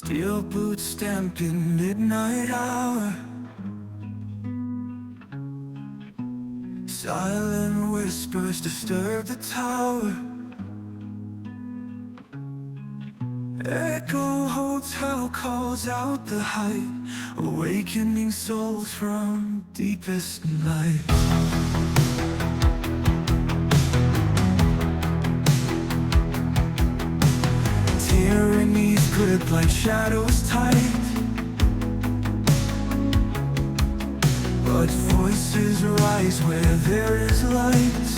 Steel boots stamping midnight hour. Silent whispers disturb the tower. Echo Hotel calls out the height, awakening souls from deepest night. Tyranny's grip like shadows tight, but voices rise where there is light.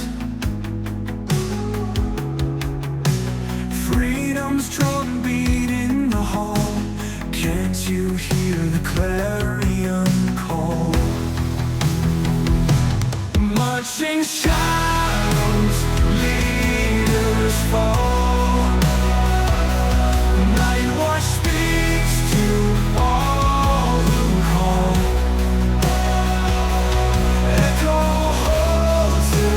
Freedom's drumbeat in the hall. Can't you hear the clarion call? Marching shadows, leaders fall. Night watch speaks to all who call. Echo holds a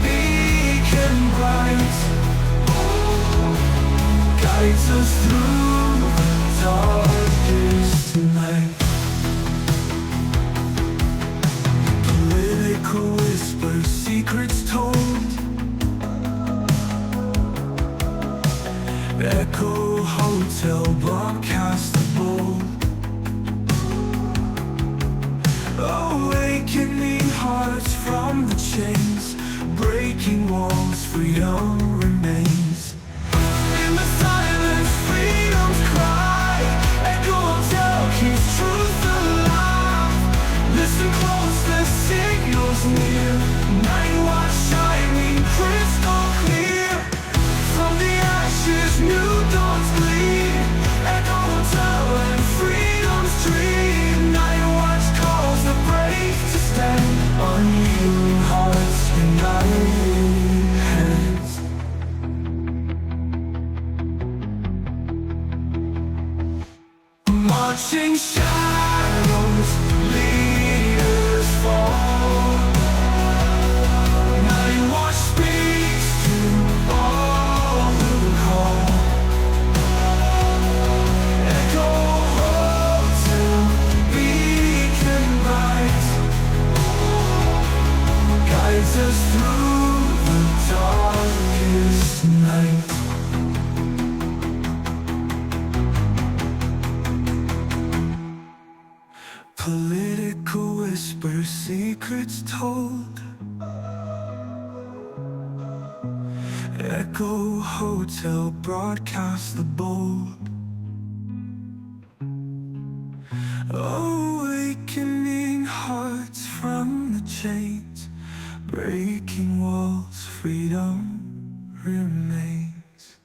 beacon bright, guides us through the darkest night. Political whispers, secrets told. Echo Hotel broadcast the bold. Awakening hearts from the chains, breaking walls, freedom remains. In the silence, freedom's cry. Echo Hotel keeps truth alive. Listen close, the signal's near. Night watch shining crystal clear. From the ashes, new dawns gleam. Echo Hotel and freedom's dream. Night watch calls the brave to stand. Unyielding hearts, united hands. Marching shadows, leaders fall. Night watch speaks to all who call. Echo Hotel, beacon bright, guides us through the darkest night. Political whispers, secrets told. Echo Hotel broadcast the bold. Awakening hearts from the chains, breaking walls, freedom remains.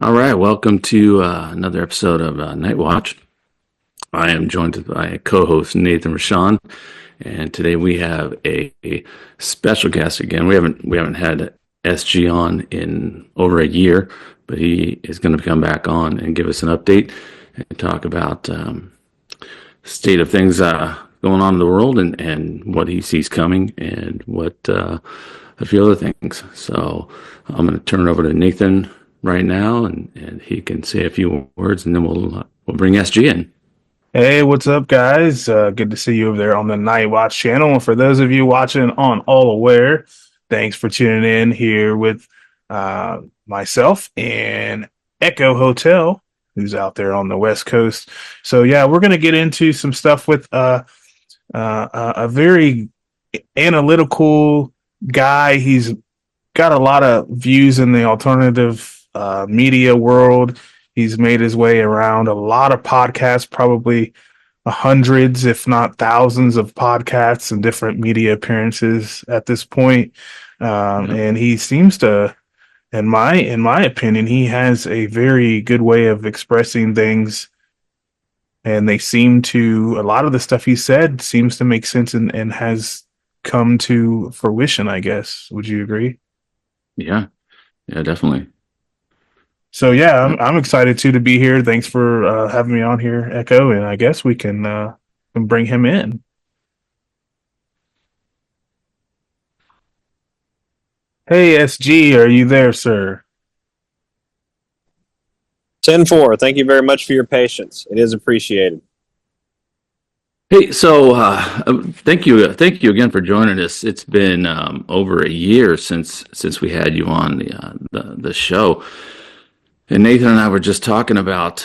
All right, welcome to another episode of Night Watch. I am joined by co-host Nathan Rashawn, and today we have a special guest again. We haven't had SG on in over a year, but he is going to come back on and give us an update and talk about state of things going on in the world and what he sees coming and what a few other things. So I'm going to turn it over to Nathan right now, and he can say a few words, and then we'll bring SG in. Hey, what's up, guys? Good to see you over there on the Night Watch channel. And for those of you watching on All Aware, thanks for tuning in here with myself and Echo Hotel, who's out there on the West Coast. So yeah, we're going to get into some stuff with a very analytical guy. He's got a lot of views in the alternative media world. He's made his way around a lot of podcasts, probably hundreds, if not thousands of podcasts and different media appearances at this point. And he seems to, in my opinion, he has a very good way of expressing things. And they seem to, a lot of the stuff he said seems to make sense and has come to fruition, I guess. Would you agree? Yeah, definitely. So yeah, I'm excited too to be here. Thanks for having me on here, Echo, and I guess we can bring him in. Hey, SG, are you there, sir? 10-4. Thank you very much for your patience. It is appreciated. Hey, so thank you again for joining us. It's been over a year since we had you on the show, and Nathan and I were just talking about.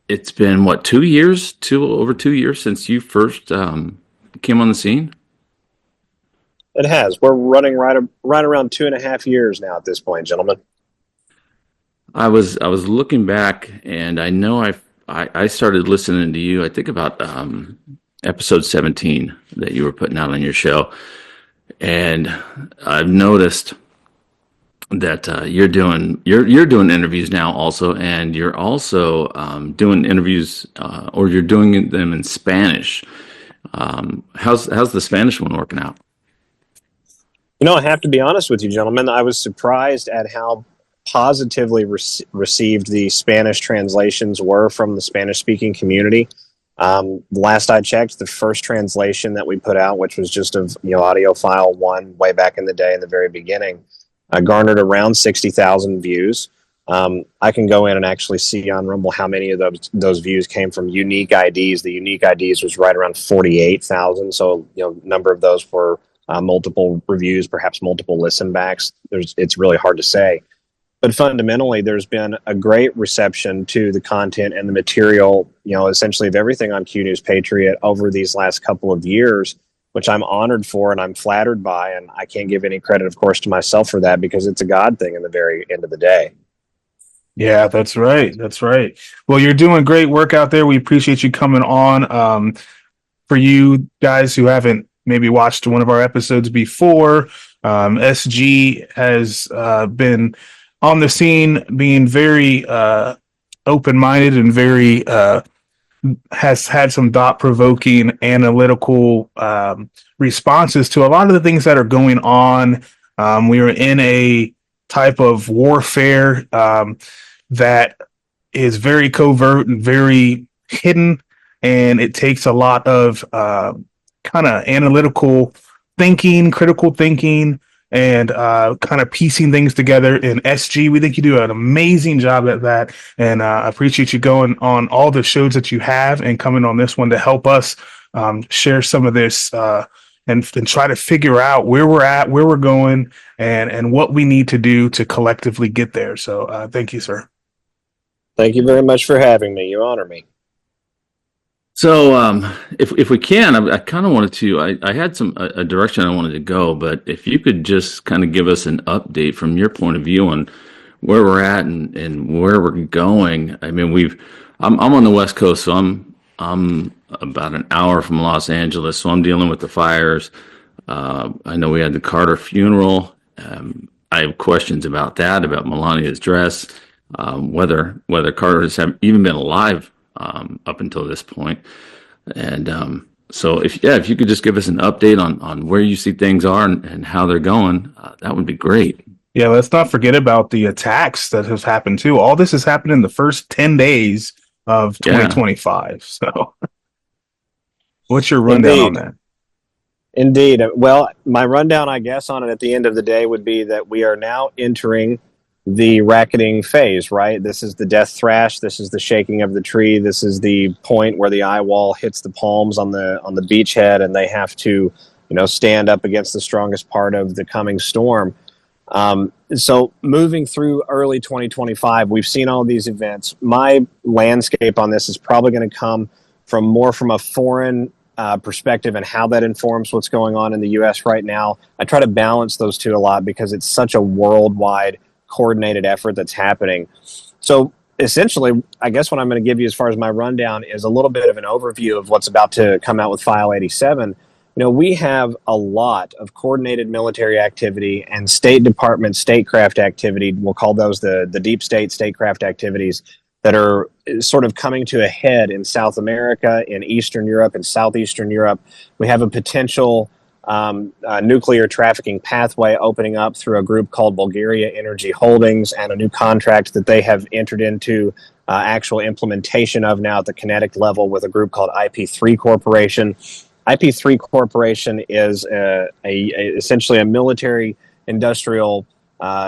It's been what, 2 years, over 2 years since you first came on the scene. It has. We're running right around 2.5 years now at this point, gentlemen. I was looking back, and I know I started listening to you. I think about episode 17 that you were putting out on your show, and I've noticed that you're doing interviews now also, and you're also doing interviews or you're doing them in Spanish. How's the Spanish one working out? I have to be honest with you, gentlemen. I was surprised at how positively received the Spanish translations were from the Spanish-speaking community. Last I checked, the first translation that we put out, which was just of audio file one way back in the day, in the very beginning, garnered around 60,000 views. I can go in and actually see on Rumble how many of those views came from unique IDs. The unique IDs was right around 48,000. So, number of those were multiple reviews, perhaps multiple listen backs. It's really hard to say. But fundamentally, there's been a great reception to the content and the material, essentially of everything on Q News Patriot over these last couple of years, which I'm honored for and I'm flattered by. And I can't give any credit, of course, to myself for that, because it's a God thing in the very end of the day. Yeah, that's right. That's right. Well, you're doing great work out there. We appreciate you coming on. For you guys who haven't maybe watched one of our episodes before, SG has been on the scene, being very open-minded and very has had some thought-provoking, analytical responses to a lot of the things that are going on. We are in a type of warfare that is very covert and very hidden, and it takes a lot of kind of analytical thinking, critical thinking, and kind of piecing things together. In SG, we think you do an amazing job at that, and I appreciate you going on all the shows that you have and coming on this one to help us share some of this and try to figure out where we're at, where we're going, and what we need to do to collectively get there. So thank you, sir. Thank you very much for having me. You honor me. So, if we can, I kind of wanted to. I had a direction I wanted to go, but if you could just kind of give us an update from your point of view on where we're at and where we're going. I mean, I'm on the West Coast, so I'm about an hour from Los Angeles, so I'm dealing with the fires. I know we had the Carter funeral. I have questions about that, about Melania's dress, whether Carter has even been alive up until this point. And so if you could just give us an update on where you see things are and how they're going, that would be great. Yeah, let's not forget about the attacks that have happened too. All this has happened in the first 10 days of 2025. So what's your rundown on that? Indeed. Well, my rundown, I guess, on it at the end of the day would be that we are now entering the racketing phase, right? This is the death thrash. This is the shaking of the tree. This is the point where the eye wall hits the palms on the beachhead, and they have to, stand up against the strongest part of the coming storm. So moving through early 2025, we've seen all these events. My landscape on this is probably going to come from a foreign perspective and how that informs what's going on in the U.S. right now. I try to balance those two a lot because it's such a worldwide coordinated effort that's happening. So essentially, I guess what I'm going to give you as far as my rundown is a little bit of an overview of what's about to come out with File 87. We have a lot of coordinated military activity and State Department statecraft activity. We'll call those the deep state statecraft activities that are sort of coming to a head in South America, in Eastern Europe, and Southeastern Europe. We have a potential nuclear trafficking pathway opening up through a group called Bulgaria Energy Holdings, and a new contract that they have entered into actual implementation of now at the kinetic level with a group called IP3 Corporation. IP3 Corporation is essentially a military industrial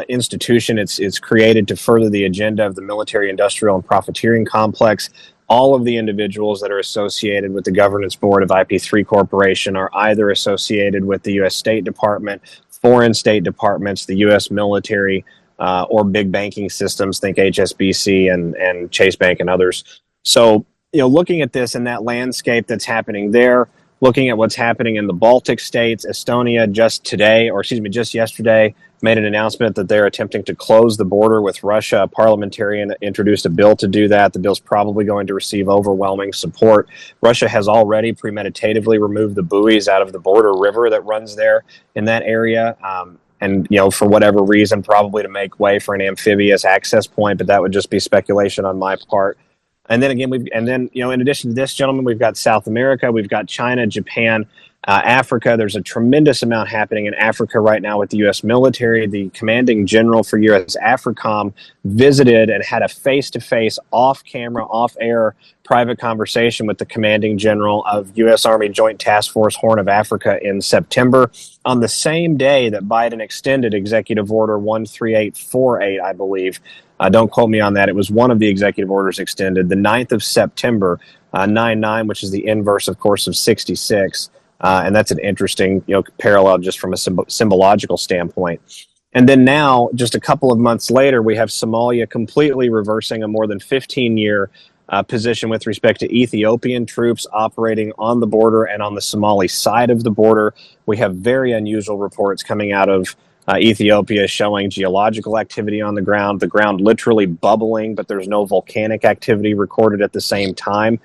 institution. It's created to further the agenda of the military, industrial, and profiteering complex. All of the individuals that are associated with the governance board of IP3 Corporation are either associated with the U.S. State Department, foreign state departments, the U.S. military, or big banking systems, think HSBC and Chase Bank and others. So, looking at this and that landscape that's happening there, looking at what's happening in the Baltic states, Estonia just yesterday made an announcement that they're attempting to close the border with Russia. A parliamentarian introduced a bill to do that. The bill's probably going to receive overwhelming support. Russia has already premeditatively removed the buoys out of the border river that runs there in that area. And, for whatever reason, probably to make way for an amphibious access point, but that would just be speculation on my part. And then again, in addition to this, gentlemen, we've got South America, we've got China, Japan, Africa. There's a tremendous amount happening in Africa right now with the U.S. military. The commanding general for U.S. AFRICOM visited and had a face-to-face, off-camera, off-air private conversation with the commanding general of U.S. Army Joint Task Force Horn of Africa in September, on the same day that Biden extended Executive Order 13848, I believe. Don't quote me on that. It was one of the executive orders extended, the 9th of September, 9/9, which is the inverse, of course, of 66. And that's an interesting parallel just from a symbological standpoint. And then now, just a couple of months later, we have Somalia completely reversing a more than 15-year position with respect to Ethiopian troops operating on the border and on the Somali side of the border. We have very unusual reports coming out of Ethiopia showing geological activity on the ground literally bubbling, but there's no volcanic activity recorded at the same time,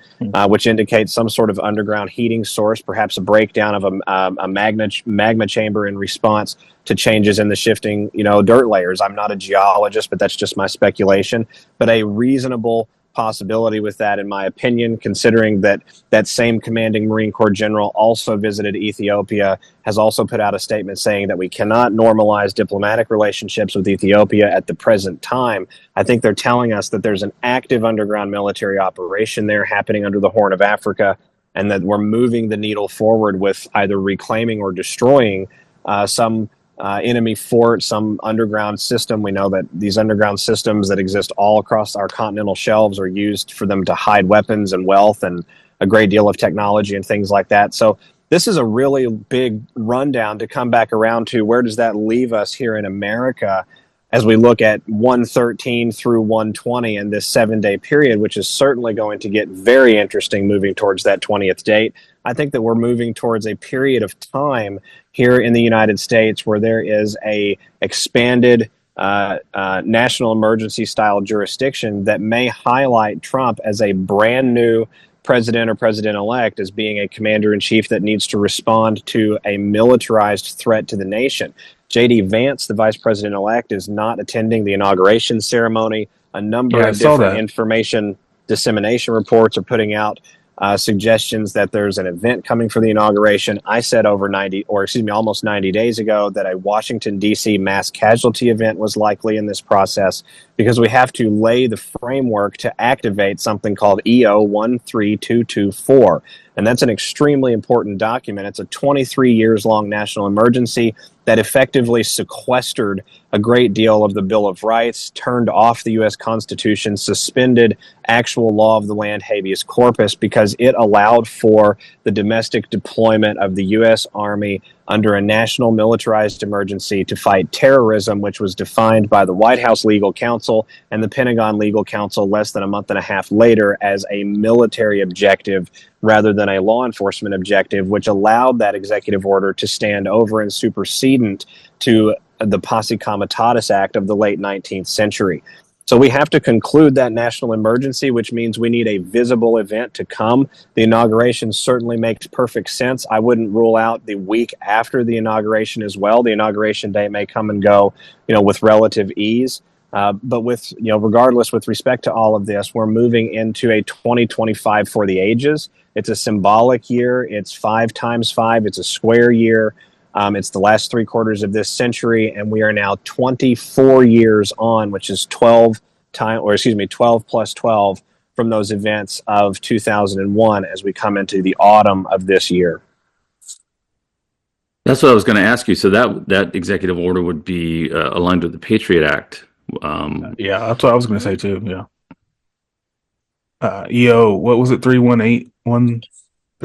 which indicates some sort of underground heating source, perhaps a breakdown of a magma chamber in response to changes in the shifting, dirt layers. I'm not a geologist, but that's just my speculation. But a reasonable possibility with that, in my opinion, considering that same commanding Marine Corps general also visited Ethiopia, has also put out a statement saying that we cannot normalize diplomatic relationships with Ethiopia at the present time. I think they're telling us that there's an active underground military operation there happening under the Horn of Africa, and that we're moving the needle forward with either reclaiming or destroying some enemy fort, some underground system. We know that these underground systems that exist all across our continental shelves are used for them to hide weapons and wealth and a great deal of technology and things like that. So this is a really big rundown to come back around to where does that leave us here in America as we look at 113 through 120 in this 7-day period, which is certainly going to get very interesting moving towards that 20th date. I think that we're moving towards a period of time here in the United States where there is a expanded national emergency style jurisdiction that may highlight Trump as a brand new president or president-elect as being a commander-in-chief that needs to respond to a militarized threat to the nation. J.D. Vance, the vice president-elect, is not attending the inauguration ceremony. A number of different information dissemination reports are putting out suggestions that there's an event coming for the inauguration. I said almost 90 days ago that a Washington, D.C. mass casualty event was likely in this process because we have to lay the framework to activate something called EO 13224. And that's an extremely important document. It's a 23 years long national emergency that effectively sequestered a great deal of the Bill of Rights, turned off the U.S. Constitution, suspended actual law of the land habeas corpus because it allowed for the domestic deployment of the U.S. Army under a national militarized emergency to fight terrorism, which was defined by the White House Legal Counsel and the Pentagon Legal Counsel less than a month and a half later as a military objective rather than a law enforcement objective, which allowed that executive order to stand over and supersedent to the Posse Comitatus Act of the late 19th century. So we have to conclude that national emergency, which means we need a visible event to come. The inauguration certainly makes perfect sense. I wouldn't rule out the week after the inauguration as well. The inauguration day may come and go, with relative ease. But regardless, with respect to all of this, we're moving into a 2025 for the ages. It's a symbolic year. It's 5 times 5. It's a square year. It's the last 3 quarters of this century, and we are now 24 years on, which is 12 plus 12 from those events of 2001 as we come into the autumn of this year. That's what I was going to ask you. So that executive order would be aligned with the Patriot Act. Yeah, that's what I was going to say too. Yeah. EO, what was it? 3181.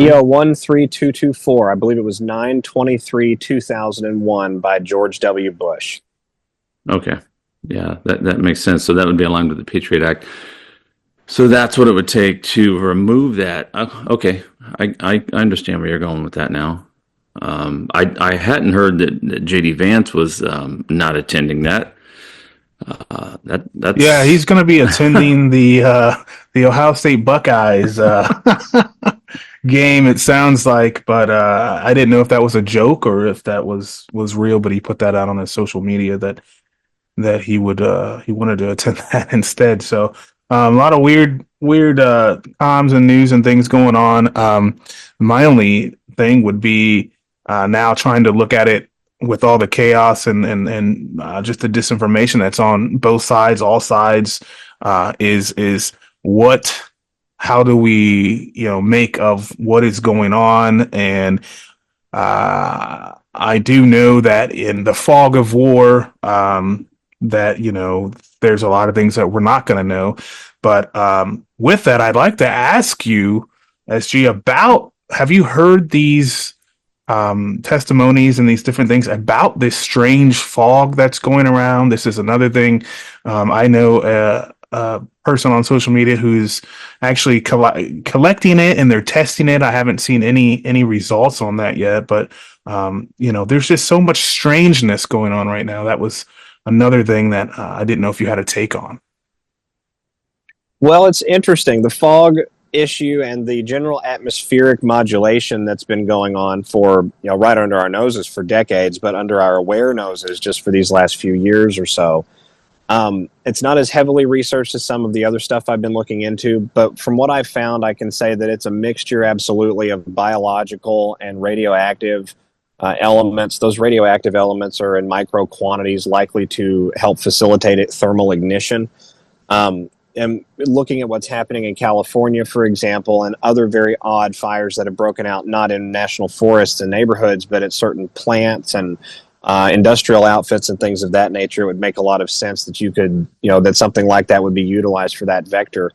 EO 13224. I believe it was 9/23/2001 by George W. Bush. Okay. Yeah, that makes sense. So that would be aligned with the Patriot Act. So that's what it would take to remove that. Okay, I understand where you're going with that now. I hadn't heard that JD Vance was not attending that. That's Yeah, he's going to be attending the Ohio State Buckeyes game. It sounds like, but I didn't know if that was a joke or if that was real. But he put that out on his social media that he wanted to attend that instead. So a lot of weird comms and news and things going on. My only thing would be now trying to look at it with all the chaos and just the disinformation that's on both sides, all sides, is how do we make of what is going on? And I do know that in the fog of war, that there's a lot of things that we're not going to know. But with that, I'd like to ask you, SG, about, have you heard these testimonies and these different things about this strange fog that's going around? This is another thing. I know a person on social media who's actually collecting it, and they're testing it. I haven't seen any results on that yet, but there's just so much strangeness going on right now. That was another thing that I didn't know if you had a take on. Well, it's interesting. The fog issue and the general atmospheric modulation that's been going on for, right under our noses for decades, but under our aware noses just for these last few years or so. It's not as heavily researched as some of the other stuff I've been looking into, but from what I've found, I can say that it's a mixture absolutely of biological and radioactive elements. Those radioactive elements are in micro quantities, likely to help facilitate thermal ignition. And looking at what's happening in California, for example, and other very odd fires that have broken out, not in national forests and neighborhoods, but at certain plants and industrial outfits and things of that nature, it would make a lot of sense that you could, that something like that would be utilized for that vector.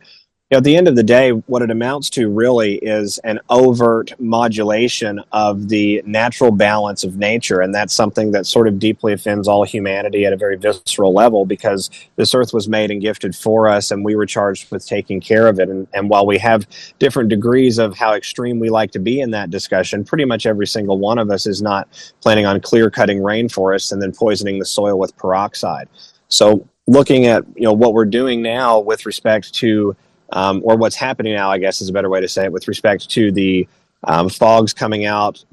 At the end of the day, what it amounts to really is an overt modulation of the natural balance of nature. And that's something that sort of deeply offends all humanity at a very visceral level, because this earth was made and gifted for us, and we were charged with taking care of it. And while we have different degrees of how extreme we like to be in that discussion, pretty much every single one of us is not planning on clear-cutting rainforests and then poisoning the soil with peroxide. So looking at what we're doing now with respect to or what's happening now, I guess is a better way to say it, with respect to the fogs coming out,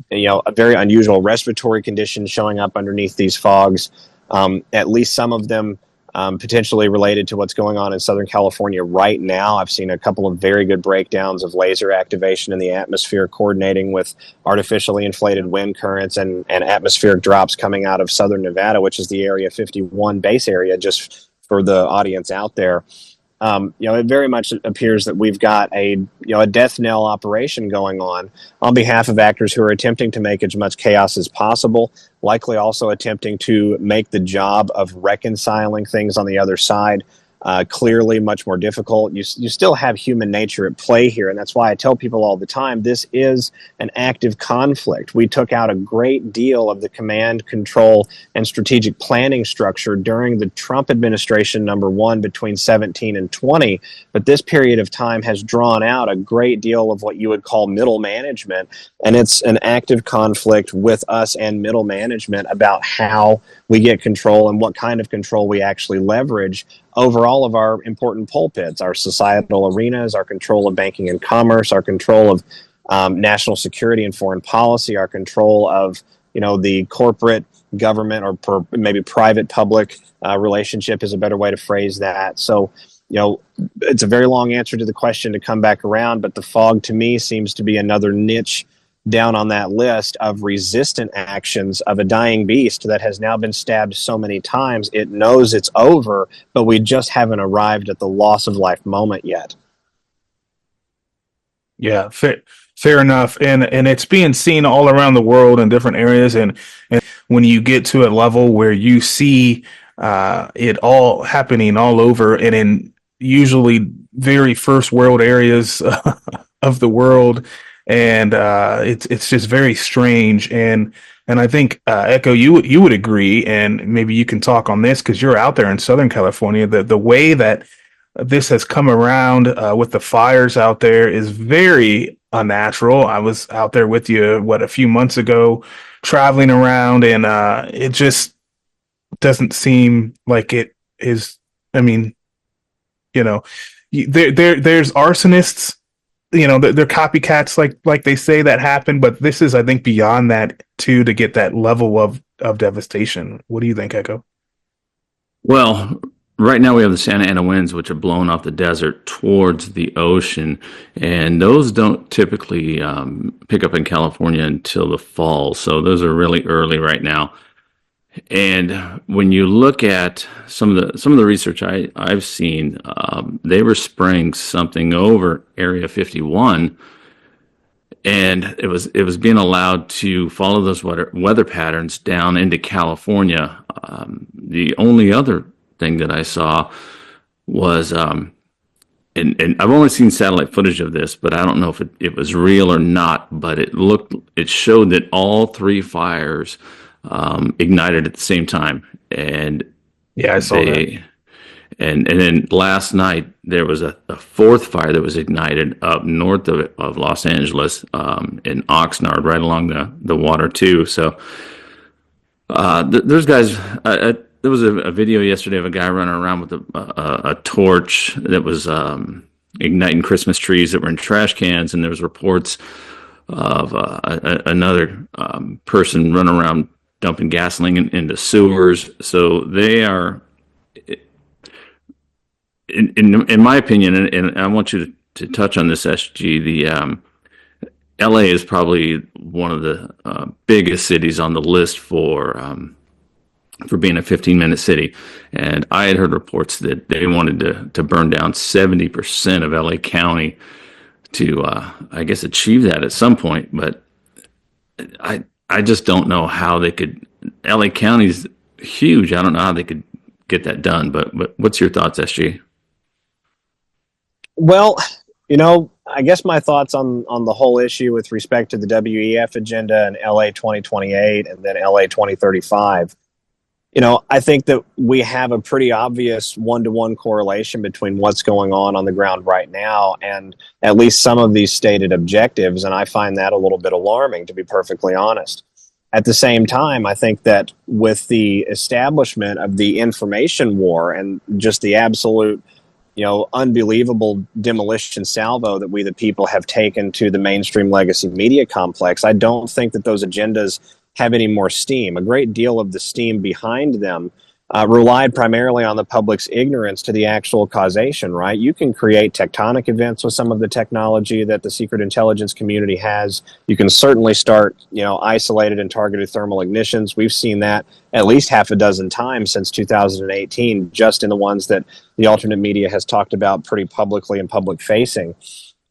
a very unusual respiratory condition showing up underneath these fogs, at least some of them potentially related to what's going on in Southern California right now. I've seen a couple of very good breakdowns of laser activation in the atmosphere coordinating with artificially inflated wind currents and atmospheric drops coming out of Southern Nevada, which is the Area 51 base area, just for the audience out there. It very much appears that we've got a death knell operation going on behalf of actors who are attempting to make as much chaos as possible, likely also attempting to make the job of reconciling things on the other side clearly much more difficult. You still have human nature at play here, and that's why I tell people all the time, this is an active conflict. We took out a great deal of the command, control, and strategic planning structure during the Trump administration, number one, between 17 and 20, but this period of time has drawn out a great deal of what you would call middle management, and it's an active conflict with us and middle management about how we get control and what kind of control we actually leverage over all of our important pulpits, our societal arenas, our control of banking and commerce, our control of national security and foreign policy, our control of the corporate government or maybe private public relationship is a better way to phrase that. So it's a very long answer to the question to come back around, but the fog to me seems to be another niche down on that list of resistant actions of a dying beast that has now been stabbed so many times. It knows it's over, but we just haven't arrived at the loss of life moment yet. Yeah, Fair enough, and it's being seen all around the world in different areas, and when you get to a level where you see it all happening all over, and in usually very first world areas of the world, and it's just very strange, and I think Echo, you would agree, and maybe you can talk on this because you're out there in Southern California. The way that this has come around with the fires out there is very unnatural. I was out there with you, a few months ago, traveling around, and it just doesn't seem like it is. I mean, you know, there's arsonists, you know, they're copycats, like they say that happened, but this is, I think, beyond that too, to get that level of devastation. What do you think, Echo? Well, right now we have the Santa Ana winds, which are blowing off the desert towards the ocean, and those don't typically pick up in California until the fall. So those are really early right now. And when you look at some of the research I've seen, they were spraying something over Area 51, and it was being allowed to follow those weather patterns down into California. The only other thing that I saw was, and I've only seen satellite footage of this, but I don't know if it was real or not. But it showed that all three fires ignited at the same time, and Yeah, I saw that. And then last night there was a fourth fire that was ignited up north of Los Angeles, in Oxnard, right along the water too. So there's guys. There was a video yesterday of a guy running around with a torch that was igniting Christmas trees that were in trash cans, and there was reports of another person running around dumping gasoline into sewers. So they are, in my opinion, and I want you to touch on this, SG. The LA is probably one of the biggest cities on the list for being a 15-minute city, and I had heard reports that they wanted to burn down 70% of LA County to, I guess, achieve that at some point. But I just don't know how they could. LA County's huge. I don't know how they could get that done. But what's your thoughts, SG? Well, you know, I guess my thoughts on the whole issue with respect to the WEF agenda and LA 2028 and then LA 2035. You know, I think that we have a pretty obvious one-to-one correlation between what's going on the ground right now and at least some of these stated objectives, and I find that a little bit alarming, to be perfectly honest. At the same time, I think that with the establishment of the information war and just the absolute, you know, unbelievable demolition salvo that we the people have taken to the mainstream legacy media complex, I don't think that those agendas have any more steam. A great deal of the steam behind them relied primarily on the public's ignorance to the actual causation, right? You can create tectonic events with some of the technology that the secret intelligence community has. You can certainly start, you know, isolated and targeted thermal ignitions. We've seen that at least half a dozen times since 2018, just in the ones that the alternate media has talked about pretty publicly and public facing.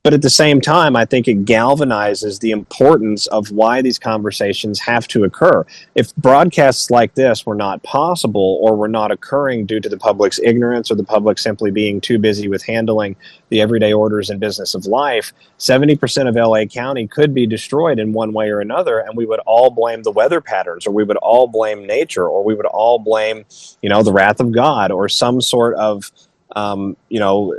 But at the same time, I think it galvanizes the importance of why these conversations have to occur. If broadcasts like this were not possible or were not occurring due to the public's ignorance or the public simply being too busy with handling the everyday orders and business of life, 70% of LA County could be destroyed in one way or another, and we would all blame the weather patterns, or we would all blame nature, or we would all blame, you know, the wrath of God, or some sort of, you know,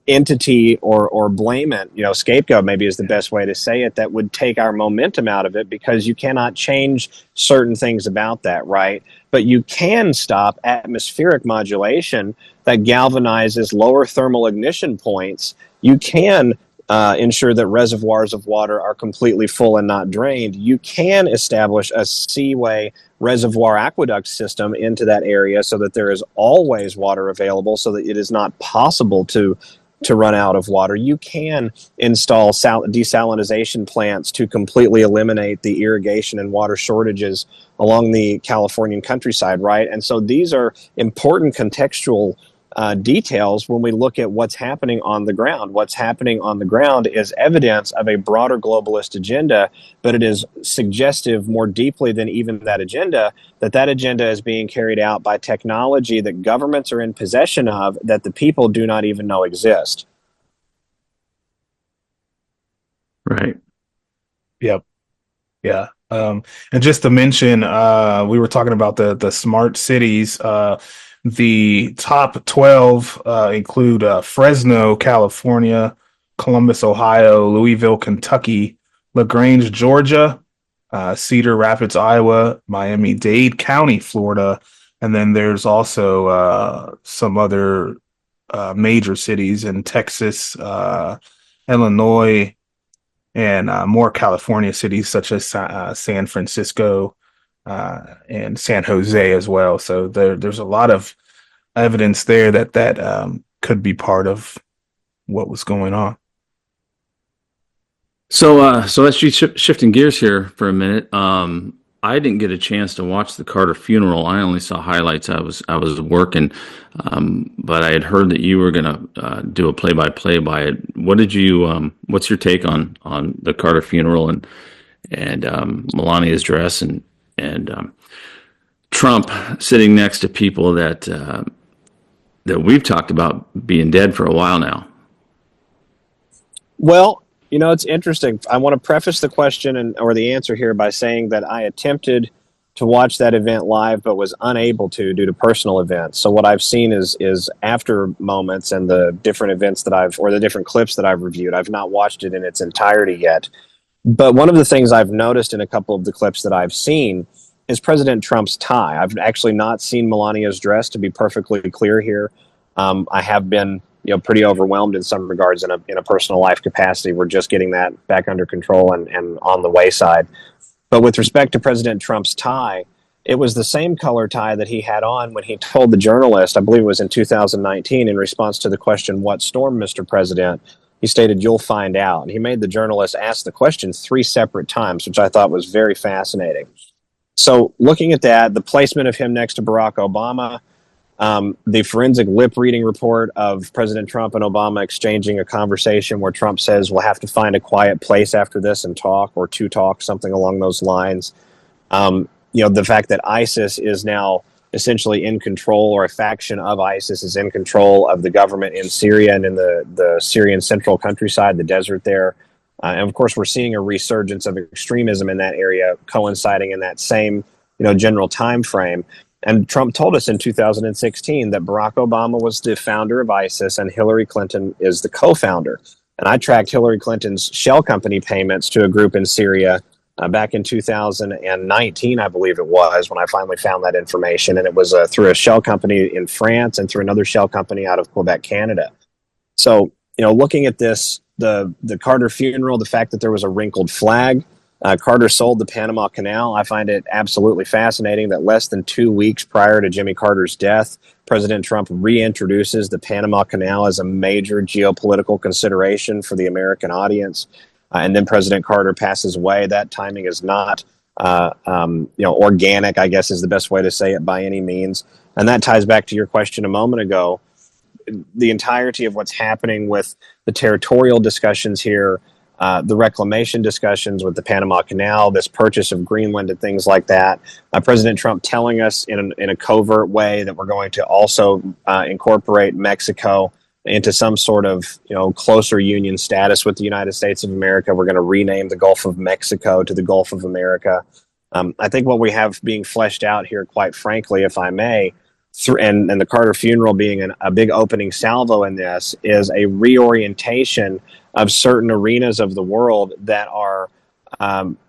entity or blame it, you know, scapegoat maybe is the best way to say it, that would take our momentum out of it, because you cannot change certain things about that, right? But you can stop atmospheric modulation that galvanizes lower thermal ignition points. You can ensure that reservoirs of water are completely full and not drained. You can establish a seaway reservoir aqueduct system into that area so that there is always water available, so that it is not possible to run out of water. You can install desalinization plants to completely eliminate the irrigation and water shortages along the Californian countryside, right? And so these are important contextual details when we look at what's happening on the ground. What's happening on the ground is evidence of a broader globalist agenda, but it is suggestive more deeply than even that agenda, that agenda is being carried out by technology that governments are in possession of that the people do not even know exist. Right. Yep. Yeah. And just to mention, we were talking about the smart cities. The top 12 include Fresno, California, Columbus, Ohio, Louisville, Kentucky, LaGrange, Georgia, Cedar Rapids, Iowa, Miami-Dade County, Florida, and then there's also some other major cities in Texas, Illinois, and more California cities such as San Francisco and San Jose as well. So there's a lot of evidence there that could be part of what was going on. So let's shifting gears here for a minute. I didn't get a chance to watch the Carter funeral. I only saw highlights. I was working, but I had heard that you were going to do a play-by-play by it. What did you? What's your take on the Carter funeral and Melania's dress and Trump sitting next to people that we've talked about being dead for a while now? Well, it's interesting. I want to preface the question or the answer here by saying that I attempted to watch that event live, but was unable to due to personal events. So what I've seen is after moments and the different events or the different clips that I've reviewed. I've not watched it in its entirety yet. But one of the things I've noticed in a couple of the clips that I've seen is President Trump's tie. I've actually not seen Melania's dress, to be perfectly clear here. I have been pretty overwhelmed in some regards in a personal life capacity. We're just getting that back under control and on the wayside. But with respect to President Trump's tie, it was the same color tie that he had on when he told the journalist, I believe it was in 2019, in response to the question, "What storm, Mr. President?" He stated, "You'll find out." And he made the journalist ask the question 3 separate times, which I thought was very fascinating. So looking at that, the placement of him next to Barack Obama, the forensic lip reading report of President Trump and Obama exchanging a conversation where Trump says, "We'll have to find a quiet place after this and talk," or to talk, something along those lines. The fact that ISIS is now essentially in control, or a faction of ISIS is in control of the government in Syria and in the Syrian central countryside, the desert there. And of course, we're seeing a resurgence of extremism in that area coinciding in that same, general time frame. And Trump told us in 2016 that Barack Obama was the founder of ISIS and Hillary Clinton is the co-founder. And I tracked Hillary Clinton's shell company payments to a group in Syria back in 2019, I believe it was, when I finally found that information. And it was through a shell company in France and through another shell company out of Quebec, Canada. So, looking at this, the Carter funeral, the fact that there was a wrinkled flag, Carter sold the Panama Canal. I find it absolutely fascinating that less than 2 weeks prior to Jimmy Carter's death, President Trump reintroduces the Panama Canal as a major geopolitical consideration for the American audience. And then President Carter passes away. That timing is not, organic, I guess is the best way to say it by any means. And that ties back to your question a moment ago. The entirety of what's happening with the territorial discussions here, the reclamation discussions with the Panama Canal, this purchase of Greenland and things like that. President Trump telling us in a covert way that we're going to also incorporate Mexico into some sort of closer union status with the United States of America. We're going to rename the Gulf of Mexico to the Gulf of America. I think what we have being fleshed out here, quite frankly, if I may, and the Carter funeral being a big opening salvo in this, is a reorientation of certain arenas of the world that are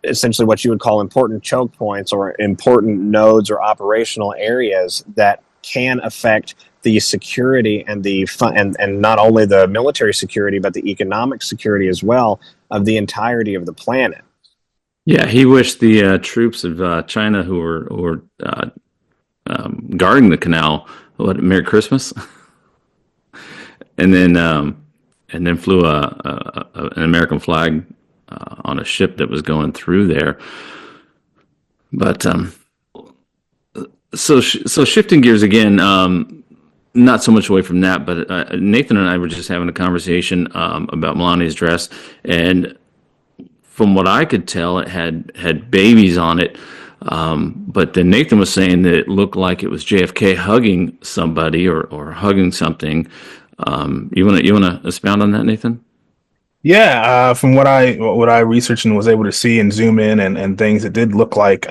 essentially what you would call important choke points or important nodes or operational areas that can affect the security and and not only the military security, but the economic security as well of the entirety of the planet. Yeah, he wished the troops of China who were guarding the canal, Merry Christmas, and then flew an American flag on a ship that was going through there. But so shifting gears again, not so much away from that, but Nathan and I were just having a conversation about Melania's dress, and from what I could tell, it had babies on it. But then Nathan was saying that it looked like it was JFK hugging somebody or hugging something. You wanna expound on that, Nathan? Yeah, from what I researched and was able to see and zoom in and things, it did look like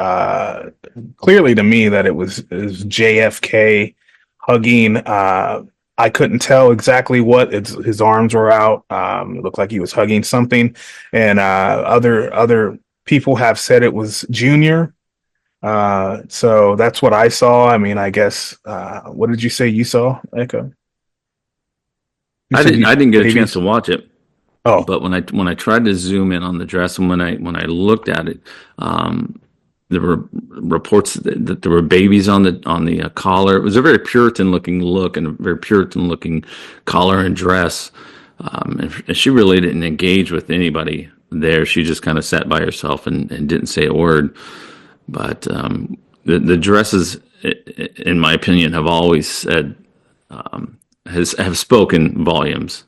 clearly to me that it was JFK hugging. I couldn't tell exactly what his arms were out. It looked like he was hugging something, and other people have said it was Junior. So that's what I saw. I mean, I guess. What did you say you saw, Echo? I didn't get a chance to watch it. Oh, But when I tried to zoom in on the dress and when I looked at it, there were reports that there were babies on the collar. It was a very Puritan looking look and a very Puritan looking collar and dress. And she really didn't engage with anybody there. She just kind of sat by herself and didn't say a word. But the dresses, in my opinion, have always said have spoken volumes.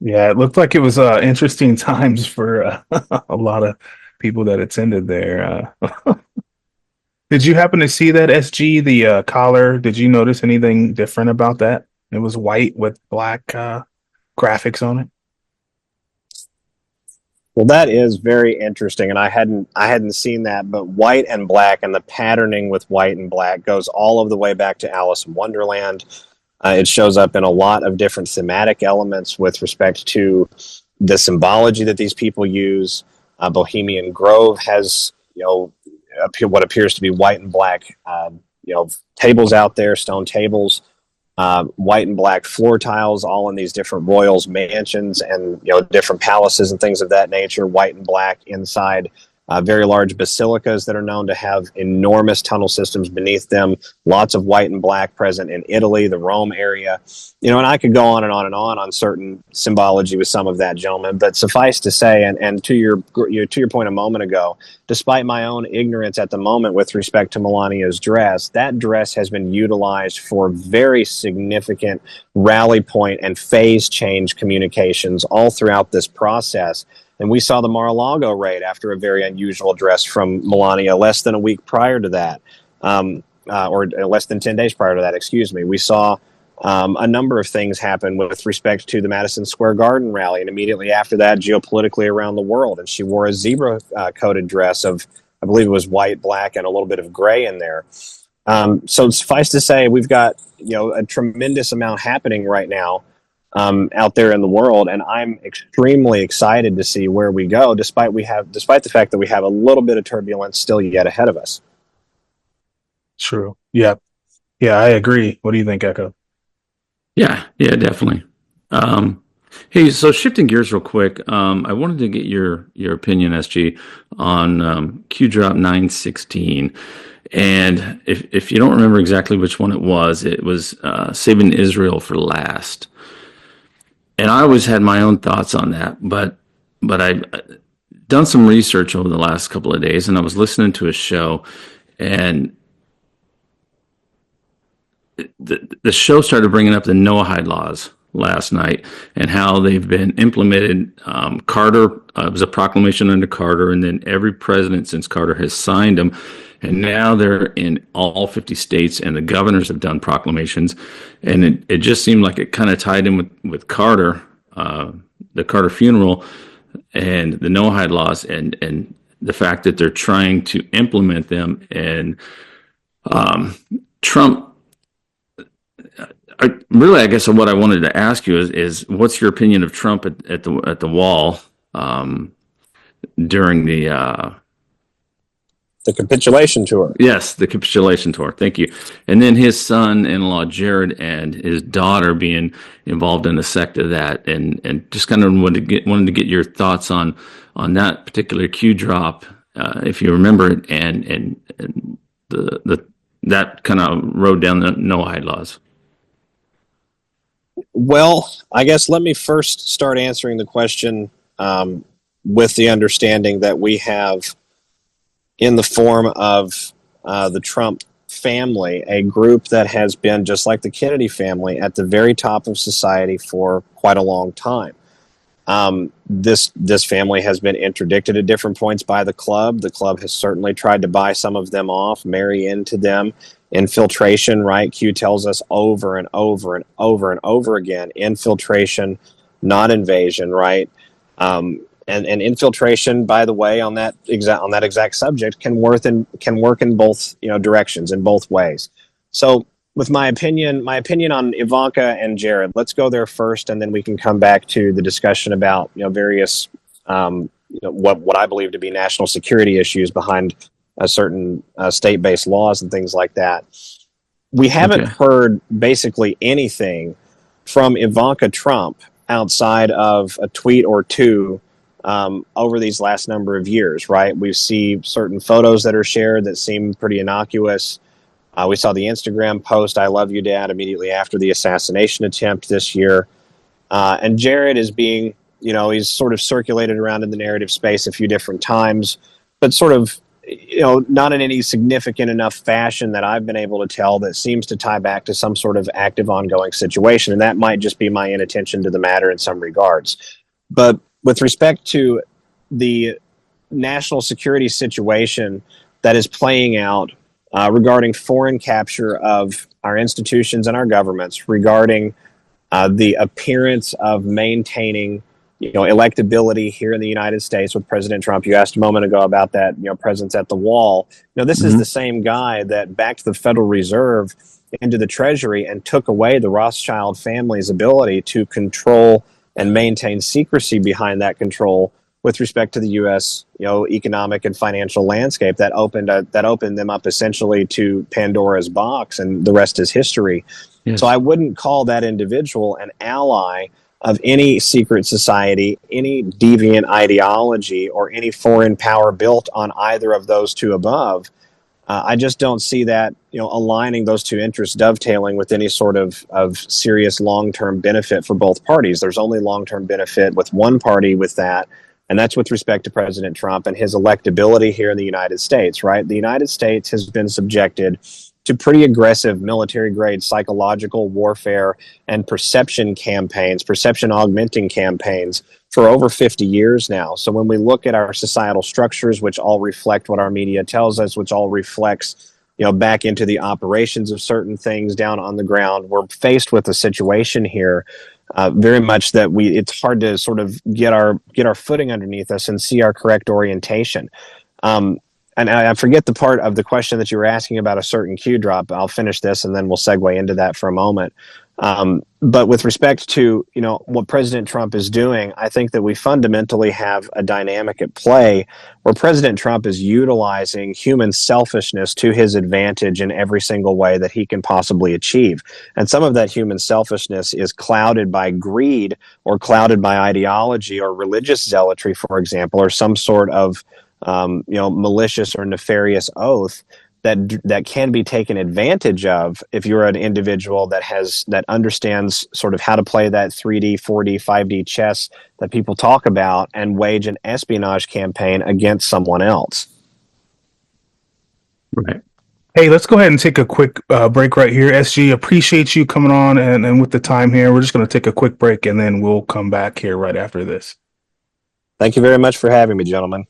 yeah, it looked like it was interesting times for a lot of people that attended there. Did you happen to see that SG, the collar? Did you notice anything different about that? It was white with black graphics on it. Well, that is very interesting, and I hadn't seen that. But white and black, and the patterning with white and black goes all of the way back to Alice in Wonderland. It shows up in a lot of different thematic elements with respect to the symbology that these people use. Bohemian Grove has, what appears to be white and black, tables out there, stone tables, white and black floor tiles, all in these different royals' mansions and different palaces and things of that nature. White and black inside. Very large basilicas that are known to have enormous tunnel systems beneath them. Lots of white and black present in Italy, the Rome area. And I could go on and on and on certain symbology with some of that, gentlemen. But suffice to say, and to your point a moment ago, despite my own ignorance at the moment with respect to Melania's dress, that dress has been utilized for very significant rally point and phase change communications all throughout this process. And we saw the Mar-a-Lago raid after a very unusual dress from Melania less than a week prior to that, or less than 10 days prior to that, excuse me. We saw a number of things happen with respect to the Madison Square Garden rally, and immediately after that, geopolitically around the world. And she wore a zebra-coated dress of, I believe it was white, black, and a little bit of gray in there. So suffice to say, we've got a tremendous amount happening right now out there in the world, and I'm extremely excited to see where we go, despite the fact that we have a little bit of turbulence still yet ahead of us. True. Yeah, I agree. What do you think, Echo? Yeah, definitely. Hey, so shifting gears real quick, I wanted to get your opinion, SG, on Q Drop 916. And if you don't remember exactly which one it was Saving Israel for Last. And I always had my own thoughts on that, but I've done some research over the last couple of days, and I was listening to a show, and the show started bringing up the Noahide laws last night and how they've been implemented. Carter, it was a proclamation under Carter, and then every president since Carter has signed them. And now they're in all 50 states, and the governors have done proclamations. And it just seemed like it kind of tied in with Carter, the Carter funeral, and the Noahide laws, and the fact that they're trying to implement them. And Trump, I guess what I wanted to ask you is what's your opinion of Trump at the wall during the capitulation tour? Yes, the capitulation tour. Thank you. And then his son-in-law Jared and his daughter being involved in the sect of that, and just kind of wanted to get your thoughts on that particular Q drop, if you remember it, and the that kind of rode down the Noahide laws. Well, I guess let me first start answering the question with the understanding that we have, in the form of the Trump family, a group that has been, just like the Kennedy family, at the very top of society for quite a long time. This family has been interdicted at different points by the club. The club has certainly tried to buy some of them off, marry into them. Infiltration, right? Q tells us over and over and over and over again, infiltration, not invasion, right? And infiltration, by the way, on that exact subject, can work in both directions, in both ways. So, with my opinion on Ivanka and Jared, let's go there first, and then we can come back to the discussion about various what I believe to be national security issues behind certain state-based laws and things like that. We haven't heard basically anything from Ivanka Trump outside of a tweet or two over these last number of years, right? We see certain photos that are shared that seem pretty innocuous. We saw the Instagram post, "I love you, Dad," immediately after the assassination attempt this year. And Jared is being, he's sort of circulated around in the narrative space a few different times, but sort of, not in any significant enough fashion that I've been able to tell that seems to tie back to some sort of active ongoing situation. And that might just be my inattention to the matter in some regards. But with respect to the national security situation that is playing out regarding foreign capture of our institutions and our governments, regarding the appearance of maintaining, electability here in the United States with President Trump. You asked a moment ago about that, presence at the wall. This is the same guy that backed the Federal Reserve into the Treasury and took away the Rothschild family's ability to control and maintain secrecy behind that control with respect to the U.S. economic and financial landscape that opened them up essentially to Pandora's box, and the rest is history. Yes. So I wouldn't call that individual an ally of any secret society, any deviant ideology, or any foreign power built on either of those two above. I just don't see that aligning those two interests, dovetailing with any sort of serious long-term benefit for both parties. There's only long-term benefit with one party with that. And that's with respect to President Trump and his electability here in the United States, right? The United States has been subjected to pretty aggressive military-grade psychological warfare and perception augmenting campaigns for over 50 years now. So when we look at our societal structures, which all reflect what our media tells us, which all reflects, back into the operations of certain things down on the ground, we're faced with a situation here very much that it's hard to sort of get our footing underneath us and see our correct orientation. And I forget the part of the question that you were asking about a certain Q drop. I'll finish this and then we'll segue into that for a moment. But with respect to, what President Trump is doing, I think that we fundamentally have a dynamic at play where President Trump is utilizing human selfishness to his advantage in every single way that he can possibly achieve. And some of that human selfishness is clouded by greed or clouded by ideology or religious zealotry, for example, or some sort of malicious or nefarious oath that can be taken advantage of if you're an individual that understands sort of how to play that 3D, 4D, 5D chess that people talk about and wage an espionage campaign against someone else. Right. Hey, let's go ahead and take a quick break right here. SG, appreciate you coming on and with the time here. We're just going to take a quick break and then we'll come back here right after this. Thank you very much for having me, gentlemen.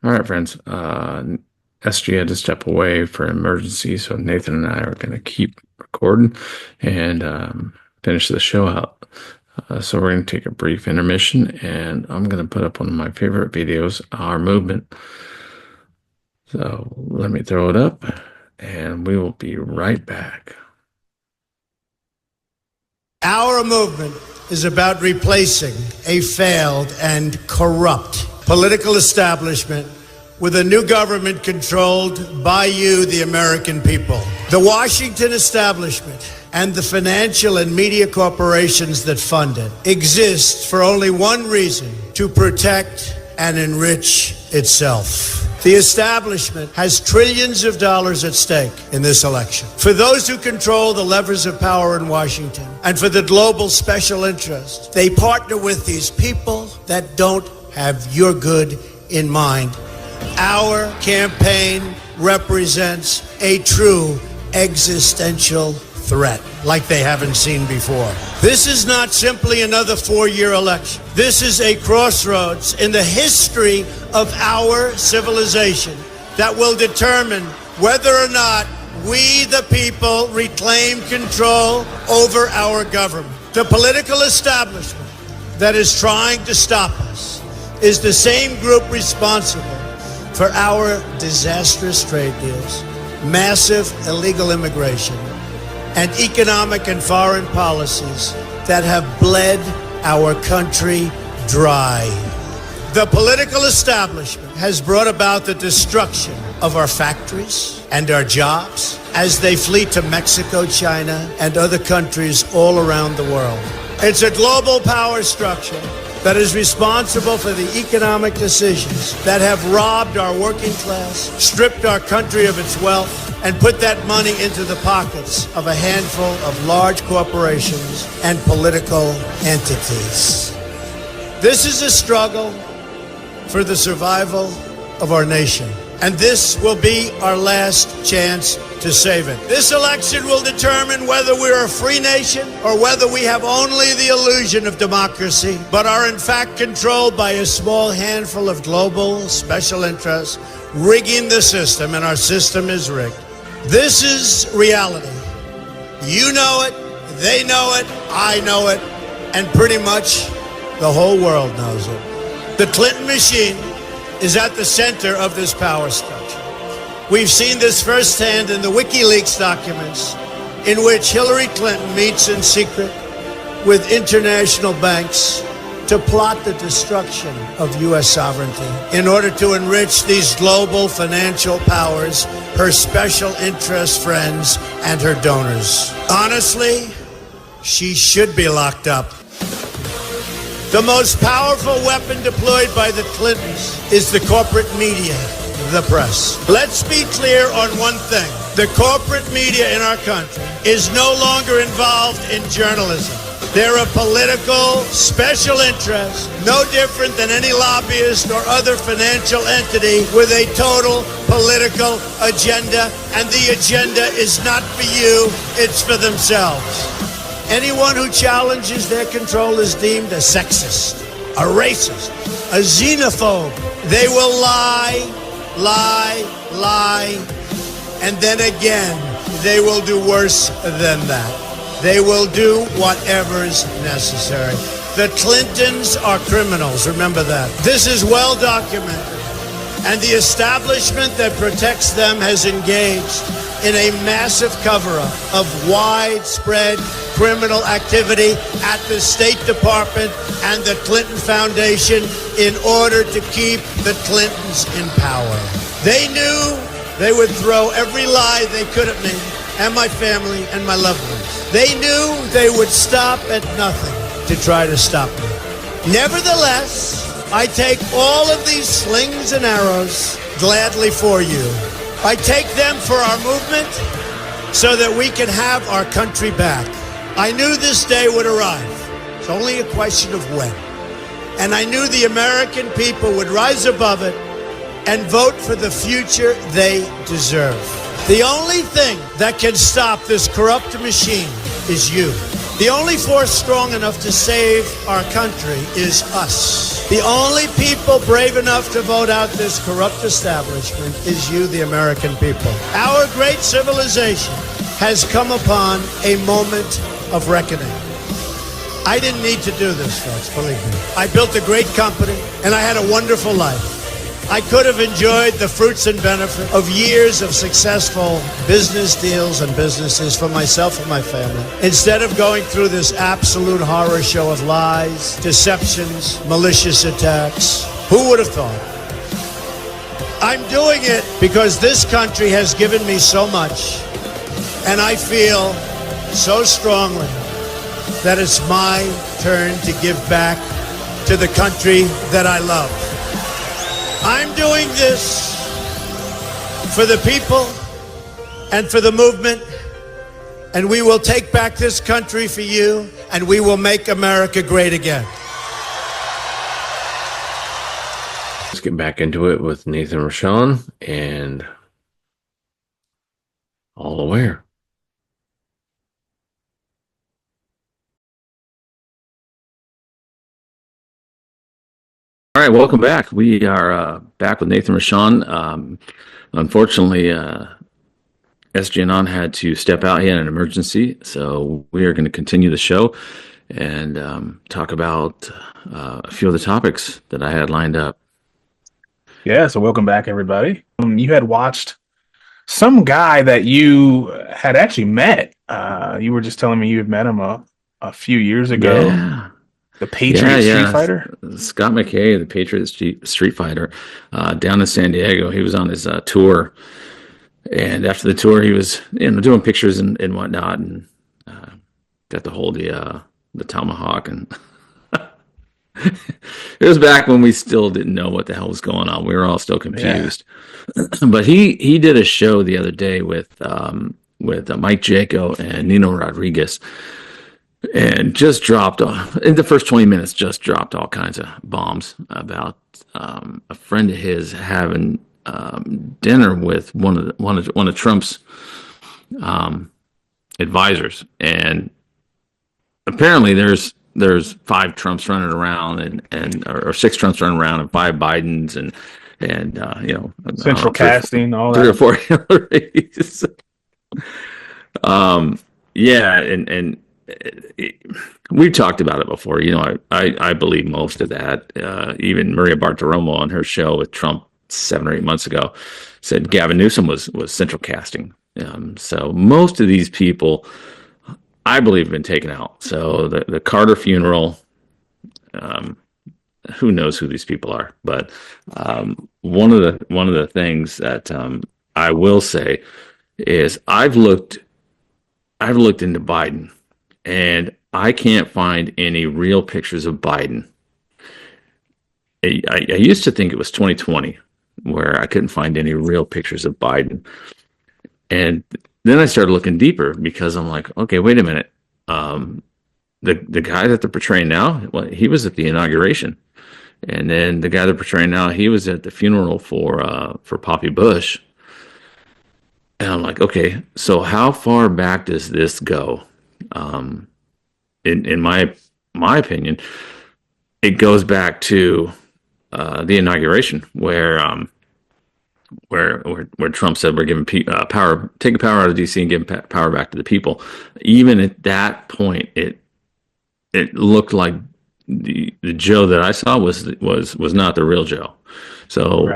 All right, friends. SG had to step away for an emergency, so Nathan and I are going to keep recording and finish the show out. So we're going to take a brief intermission, and I'm going to put up one of my favorite videos, Our Movement. So let me throw it up, and we will be right back. Our movement is about replacing a failed and corrupt political establishment with a new government controlled by you, the American people. The Washington establishment and the financial and media corporations that fund it exist for only one reason: to protect and enrich itself. The establishment has trillions of dollars at stake in this election. For those who control the levers of power in Washington and for the global special interests, they partner with these people that don't have your good in mind. Our campaign represents a true existential threat like they haven't seen before. This is not simply another four-year election. This is a crossroads in the history of our civilization that will determine whether or not we, the people, reclaim control over our government. The political establishment that is trying to stop us is the same group responsible for our disastrous trade deals, massive illegal immigration, and economic and foreign policies that have bled our country dry. The political establishment has brought about the destruction of our factories and our jobs as they flee to Mexico, China, and other countries all around the world. It's a global power structure that is responsible for the economic decisions that have robbed our working class, stripped our country of its wealth, and put that money into the pockets of a handful of large corporations and political entities. This is a struggle for the survival of our nation, and this will be our last chance to save it. This election will determine whether we're a free nation or whether we have only the illusion of democracy, but are in fact controlled by a small handful of global special interests rigging the system, and our system is rigged. This is reality. You know it, they know it, I know it, and pretty much the whole world knows it. The Clinton machine is at the center of this power structure. We've seen this firsthand in the WikiLeaks documents, in which Hillary Clinton meets in secret with international banks to plot the destruction of U.S. sovereignty in order to enrich these global financial powers, her special interest friends, and her donors. Honestly, she should be locked up. The most powerful weapon deployed by the Clintons is the corporate media, the press. Let's be clear on one thing. The corporate media in our country is no longer involved in journalism. They're a political special interest, no different than any lobbyist or other financial entity with a total political agenda, and the agenda is not for you, it's for themselves. Anyone who challenges their control is deemed a sexist, a racist, a xenophobe. They will lie, and then again, they will do worse than that. They will do whatever is necessary. The Clintons are criminals, remember that. This is well documented, and the establishment that protects them has engaged in a massive cover-up of widespread criminal activity at the State Department and the Clinton Foundation in order to keep the Clintons in power. They knew they would throw every lie they could at me and my family and my loved ones. They knew they would stop at nothing to try to stop me. Nevertheless, I take all of these slings and arrows gladly for you. I take them for our movement so that we can have our country back. I knew this day would arrive. It's only a question of when. And I knew the American people would rise above it and vote for the future they deserve. The only thing that can stop this corrupt machine is you. The only force strong enough to save our country is us. The only people brave enough to vote out this corrupt establishment is you, the American people. Our great civilization has come upon a moment of reckoning. I didn't need to do this, folks, believe me. I built a great company, and I had a wonderful life. I could have enjoyed the fruits and benefit of years of successful business deals and businesses for myself and my family, instead of going through this absolute horror show of lies, deceptions, malicious attacks. Who would have thought? I'm doing it because this country has given me so much, and I feel so strongly that it's my turn to give back to the country that I love. I'm doing this for the people and for the movement, and we will take back this country for you, and we will make America great again. Let's get back into it with Nathan Rashawn, and all aware. All right, welcome back. We are back with Nathan Rashawn. Unfortunately, SG Anon had to step out. He had an emergency, so we are going to continue the show and talk about a few of the topics that I had lined up. Yeah, so welcome back, everybody. You had watched some guy that you had actually met. You were just telling me you had met him a few years ago. Yeah. The Patriot Street Fighter? Scott McKay, the Patriot Street Fighter, down in San Diego. He was on his tour. And after the tour, he was doing pictures and whatnot, and got to hold the tomahawk. And it was back when we still didn't know what the hell was going on. We were all still confused. Yeah. But he did a show the other day with Mike Jaco and Nino Rodriguez. And just dropped in the first 20 minutes. Just dropped all kinds of bombs about a friend of his having dinner with one of Trump's advisors, and apparently there's 5 Trumps running around or 6 Trumps running around and 5 Bidens and central casting, all 3 that. or 4 Hillarys. And we talked about it before. I believe most of that. Even Maria Bartiromo on her show with Trump 7 or 8 months ago said Gavin Newsom was central casting. So most of these people, I believe, have been taken out. So the Carter funeral, who knows who these people are? But one of the things that I will say is I've looked into Biden. And I can't find any real pictures of Biden. I used to think it was 2020 where I couldn't find any real pictures of Biden. And then I started looking deeper because I'm like, okay, wait a minute. The guy that they're portraying now, well, he was at the inauguration. And then the guy they're portraying now, he was at the funeral for Poppy Bush. And I'm like, okay, so how far back does this go? In my opinion, it goes back to the inauguration where Trump said we're giving power, taking power out of DC and giving power back to the people. Even at that point, it looked like the Joe that I saw was not the real Joe. So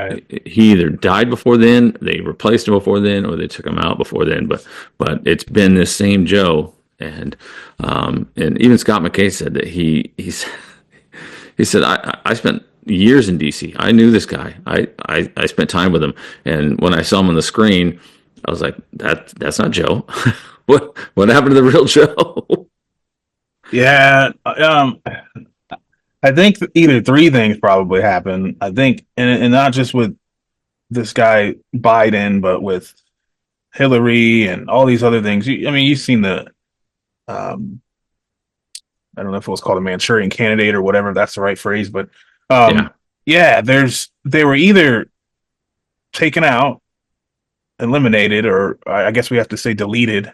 He either died before then, they replaced him before then, or they took him out before then. But it's been this same Joe. And even Scott McKay said that he said I spent years in DC. I knew this guy. I spent time with him, and when I saw him on the screen, I was like, that's not Joe. What happened to the real Joe? Yeah, I think either 3 things probably happened. I think, and not just with this guy Biden, but with Hillary and all these other things. You've seen the. I don't know if it was called a Manchurian Candidate or whatever, if that's the right phrase, but they were either taken out, eliminated, or I guess we have to say deleted.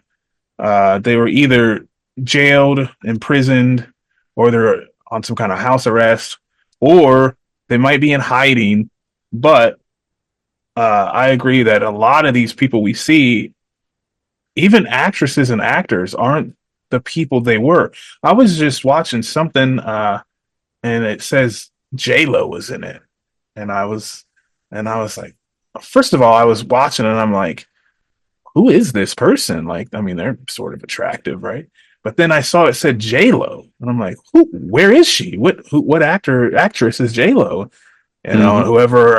They were either jailed, imprisoned, or they're on some kind of house arrest, or they might be in hiding. But I agree that a lot of these people we see, even actresses and actors, aren't the people they were. I was just watching something and it says J-Lo was in it. And I was like, first of all, I was watching and I'm like, who is this person? Like, they're sort of attractive, right? But then I saw it said J-Lo and I'm like, where is she? What actress is J-Lo? Whoever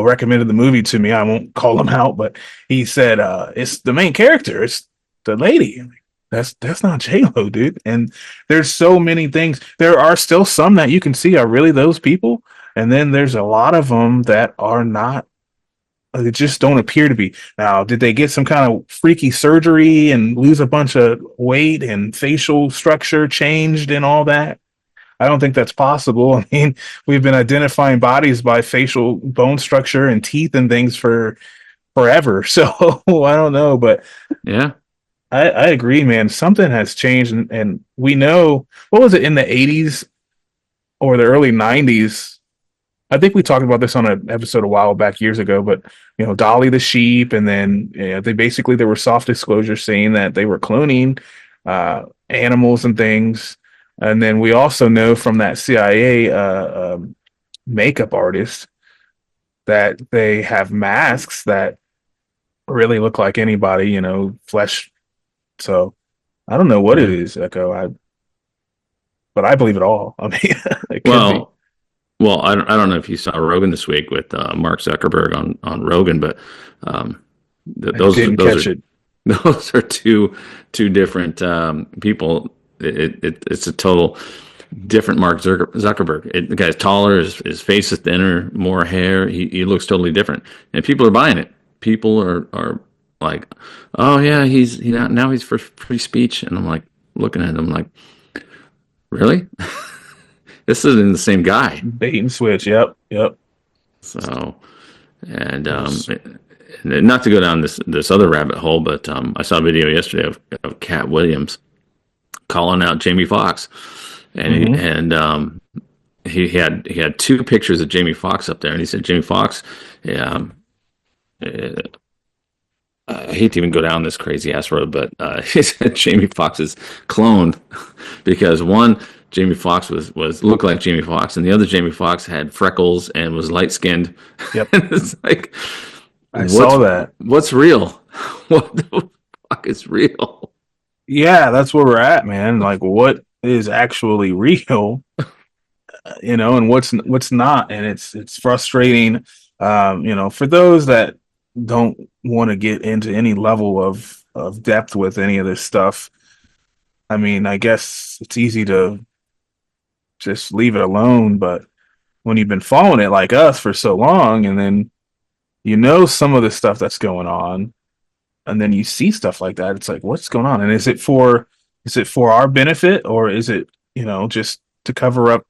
recommended the movie to me, I won't call him out, but he said it's the main character, it's the lady. That's not J-Lo, dude. And there's so many things. There are still some that you can see are really those people, and then there's a lot of them that are not. They just don't appear to be. Now, did they get some kind of freaky surgery and lose a bunch of weight and facial structure changed and all that? I don't think that's possible. We've been identifying bodies by facial bone structure and teeth and things for forever. So I don't know, but Yeah. I agree, man. Something has changed, and we know what was it in the 80s or the early 90s. I think we talked about this on an episode a while back years ago, but Dolly the sheep, and then there were soft disclosures saying that they were cloning animals and things, and then we also know from that CIA makeup artist that they have masks that really look like anybody, flesh. So I don't know what it Yeah. is, Echo. But I believe it all. I mean, it could be. Well, I don't know if you saw Rogan this week with Mark Zuckerberg on Rogan, but I didn't catch it. those are two different people. It's a total different Mark Zuckerberg. The guy's taller, his face is thinner, more hair. He looks totally different, and people are buying it. People are like, oh yeah, now he's for free speech, and I'm like looking at him like, really? This isn't the same guy. Bait and switch. Yep. So, and not to go down this other rabbit hole, but I saw a video yesterday of Cat Williams calling out Jamie Foxx, and he had two pictures of Jamie Foxx up there, and he said Jamie Foxx, I hate to even go down this crazy ass road, but he said Jamie Foxx is cloned because one, Jamie Foxx was looked like Jamie Foxx, and the other Jamie Foxx had freckles and was light skinned. Yep. It's like I saw that. What's real? What the fuck is real? Yeah, that's where we're at, man. Like, what is actually real, and what's not, and it's frustrating. For those that don't want to get into any level of depth with any of this stuff, I mean, I guess it's easy to just leave it alone, but when you've been following it like us for so long, and then some of the stuff that's going on, and then you see stuff like that, it's like, what's going on? And is it for our benefit, or is it just to cover up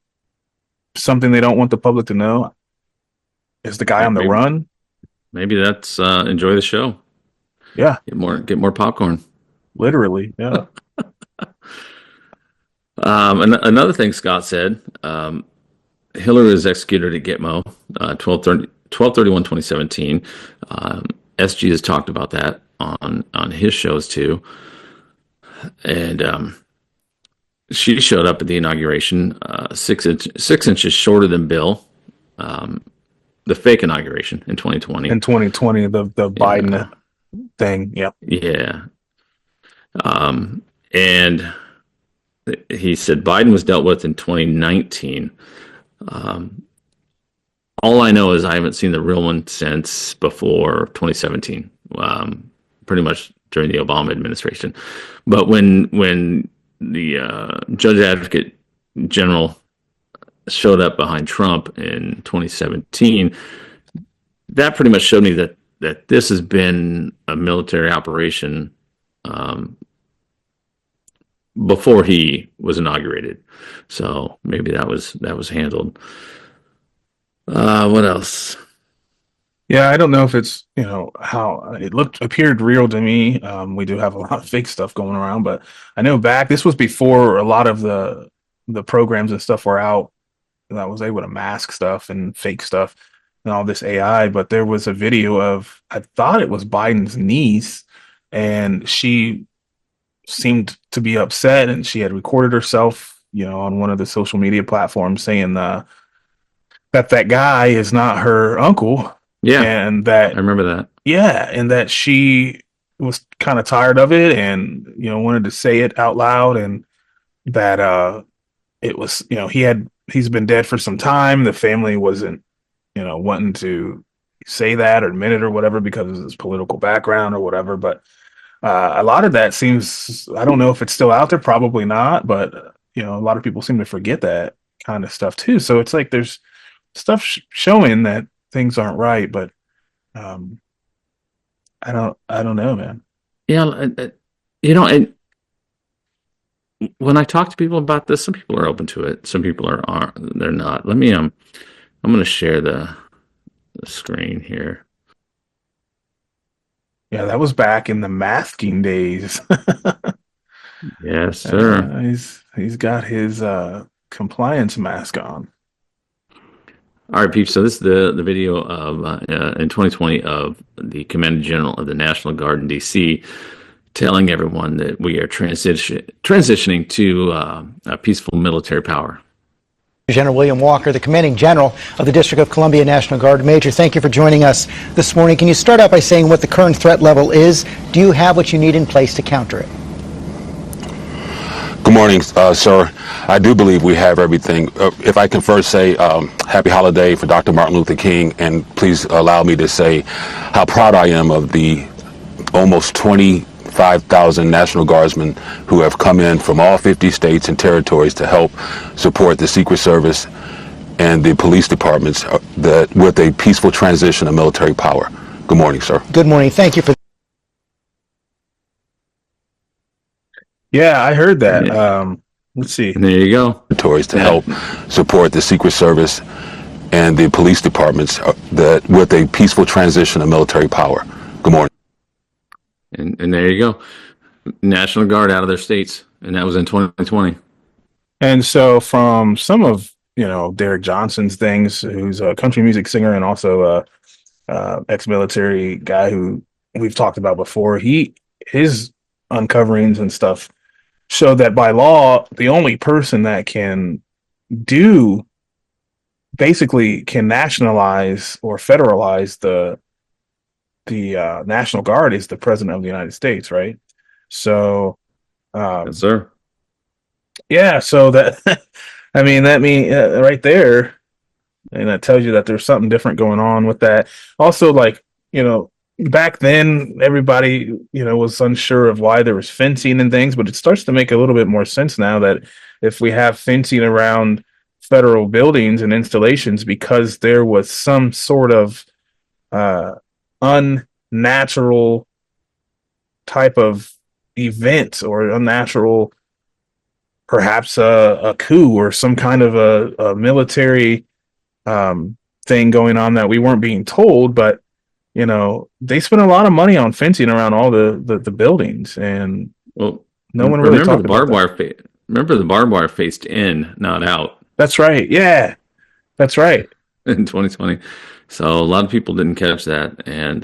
something they don't want the public to know? Is the guy on the run? Maybe that's enjoy the show. Yeah, get more popcorn. Literally, yeah. Another thing Scott said, Hillary was executed at Gitmo, 12/31/2017. SG has talked about that on his shows too, and she showed up at the inauguration, 6 inches shorter than Bill, the fake inauguration in 2020. In 2020, the Biden thing, yep. Yeah, and he said Biden was dealt with in 2019. All I know is I haven't seen the real one since before 2017, pretty much during the Obama administration. But when the Judge Advocate General showed up behind Trump in 2017, that pretty much showed me that this has been a military operation before he was inaugurated. So maybe that was handled. What else? Yeah, I don't know if it's how it appeared real to me. We do have a lot of fake stuff going around, but I know this was before a lot of the programs and stuff were out, and I was able to mask stuff and fake stuff and all this AI. But there was a video of, I thought it was Biden's niece, and she seemed to be upset, and she had recorded herself, on one of the social media platforms saying that guy is not her uncle. Yeah, and that I remember that. Yeah, and that she was kind of tired of it, and wanted to say it out loud, and that it was he's been dead for some time. The family wasn't wanting to say that or admit it or whatever because of his political background or whatever. But a lot of that seems, I don't know if it's still out there, probably not, but a lot of people seem to forget that kind of stuff too. So it's like there's stuff showing that things aren't right, but I don't know, man. Yeah, and when I talk to people about this, some people are open to it, some people aren't. They're not. Let me I'm going to share the screen here. Yeah, that was back in the masking days. Yes, sir. He's got his compliance mask on. All right, peeps. So this is the video of in 2020 of the Commander General of the National Guard in D.C. telling everyone that we are transitioning to a peaceful military power. General William Walker, the commanding general of the District of Columbia National Guard. Major, thank you for joining us this morning. Can you start out by saying what the current threat level is? Do you have what you need in place to counter it? Good morning, sir. I do believe we have everything. If I can first say happy holiday for Dr. Martin Luther King, and please allow me to say how proud I am of the almost 25,000 National Guardsmen who have come in from all 50 states and territories to help support the Secret Service and the police departments with a peaceful transition of military power. Good morning, sir. Good morning. Thank you for. Yeah, I heard that. Yeah. Let's see. And there you go. Territories to help support the Secret Service and the police departments with a peaceful transition of military power. Good morning. And there you go. National Guard out of their states, and that was in 2020. And so from some of, Derek Johnson's things, who's a country music singer and also a ex-military guy who we've talked about before, his uncoverings and stuff show that by law, the only person that can nationalize or federalize the National Guard is the President of the United States, right? So, Yes, sir. yeah. So that, I mean, right there, and that tells you that there's something different going on with that. Also, back then everybody was unsure of why there was fencing and things, but it starts to make a little bit more sense now that if we have fencing around federal buildings and installations because there was some sort of unnatural type of event or unnatural, perhaps a coup or some kind of a military thing going on that we weren't being told, but they spent a lot of money on fencing around all the buildings, and no one really talked about that. Remember the barbed wire faced in, not out. That's right. Yeah, that's right. In 2020. So a lot of people didn't catch that, and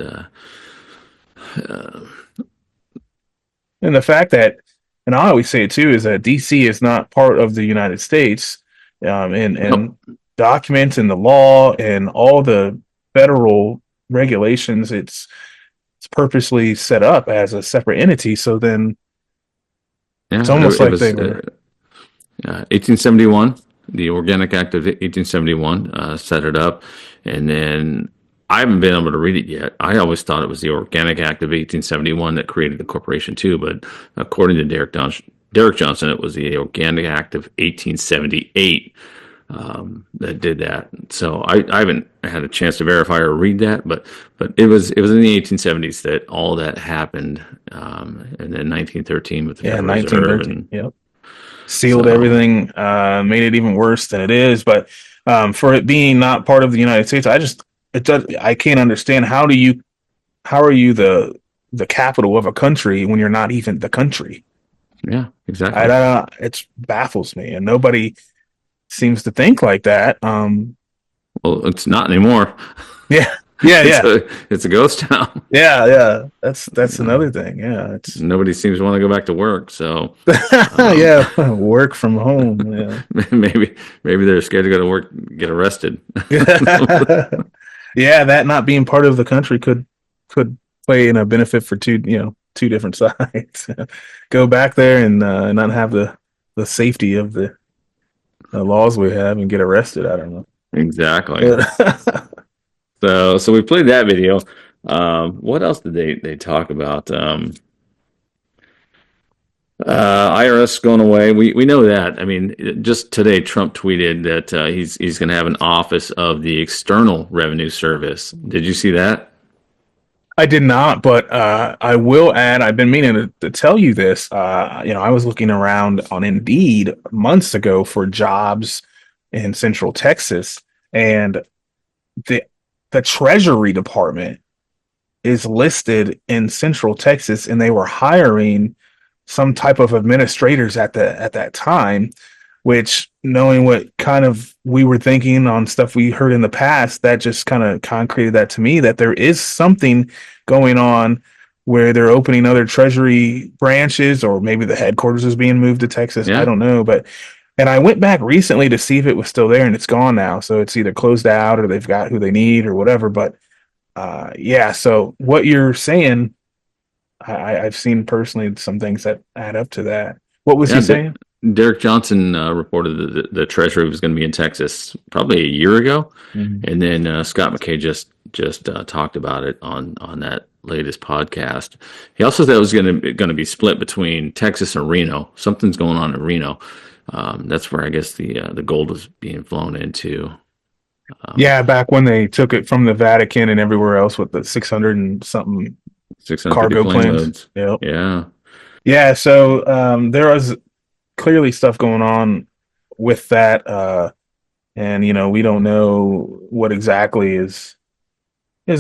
the fact that, and I always say it too, is that DC is not part of the United States, and documents and the law and all the federal regulations, it's purposely set up as a separate entity. So then it's almost like they were 1871, the Organic Act of 1871 set it up, and then I haven't been able to read it yet. I always thought it was the Organic Act of 1871 that created the corporation too, but according to Derek Johnson, it was the Organic Act of 1878 that did that. So I haven't had a chance to verify or read that, but it was in the 1870s that all that happened, and then 1913 with the Federal Reserve. 1913. Yep. Sealed everything, made it even worse than it is. But for it being not part of the United States, I can't understand how are you the capital of a country when you're not even the country? Yeah, exactly. It baffles me, and nobody seems to think like that. Well, it's not anymore. Yeah. It's a ghost town. Yeah. That's another thing. Yeah, nobody seems to want to go back to work. So yeah, work from home. Yeah, maybe they're scared to go to work, get arrested. Yeah, that not being part of the country could play in a benefit for two different sides. Go back there and not have the safety of the laws we have and get arrested. I don't know. Exactly. So we played that video. What else did they talk about? IRS going away. We know that. I mean, just today, Trump tweeted that he's going to have an office of the External Revenue Service. Did you see that? I did not, but I will add. I've been meaning to tell you this. I was looking around on Indeed months ago for jobs in Central Texas, and the Treasury Department is listed in Central Texas, and they were hiring some type of administrators at that time, which, knowing what kind of we were thinking on stuff we heard in the past, that just kind of concreted that to me, that there is something going on where they're opening other treasury branches, or maybe the headquarters is being moved to Texas. Yeah. I don't know, and I went back recently to see if it was still there, and it's gone now. So it's either closed out or they've got who they need or whatever. But yeah, so what you're saying, I've seen personally some things that add up to that. What was he saying? Derek Johnson reported that the Treasury was going to be in Texas probably a year ago, and then Scott McKay just talked about it on that latest podcast. He also said it was going to be split between Texas and Reno. Something's going on in Reno. That's where I guess the gold was being flown into. Yeah, back when they took it from the Vatican and everywhere else with the 600 and something 650 cargo plane planes. loads. Yep. Yeah. Yeah, so there was clearly stuff going on with that, and we don't know what exactly is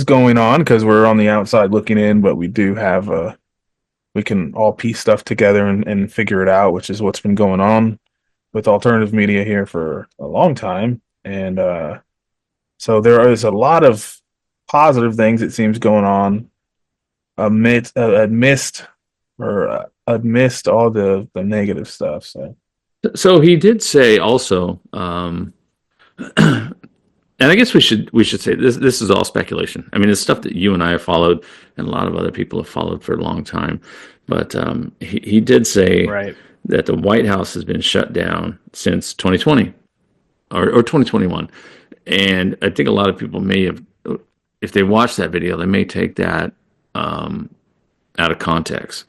going on because we're on the outside looking in, but we do have we can all piece stuff together and figure it out, which is what's been going on with alternative media here for a long time. And so there is a lot of positive things, it seems, going on amidst all the negative stuff. So he did say also, and I guess we should say this is all speculation. I mean, it's stuff that you and I have followed, and a lot of other people have followed for a long time. But he did say that the White House has been shut down since 2020 or 2021, and I think a lot of people may have, if they watch that video, they may take that out of context,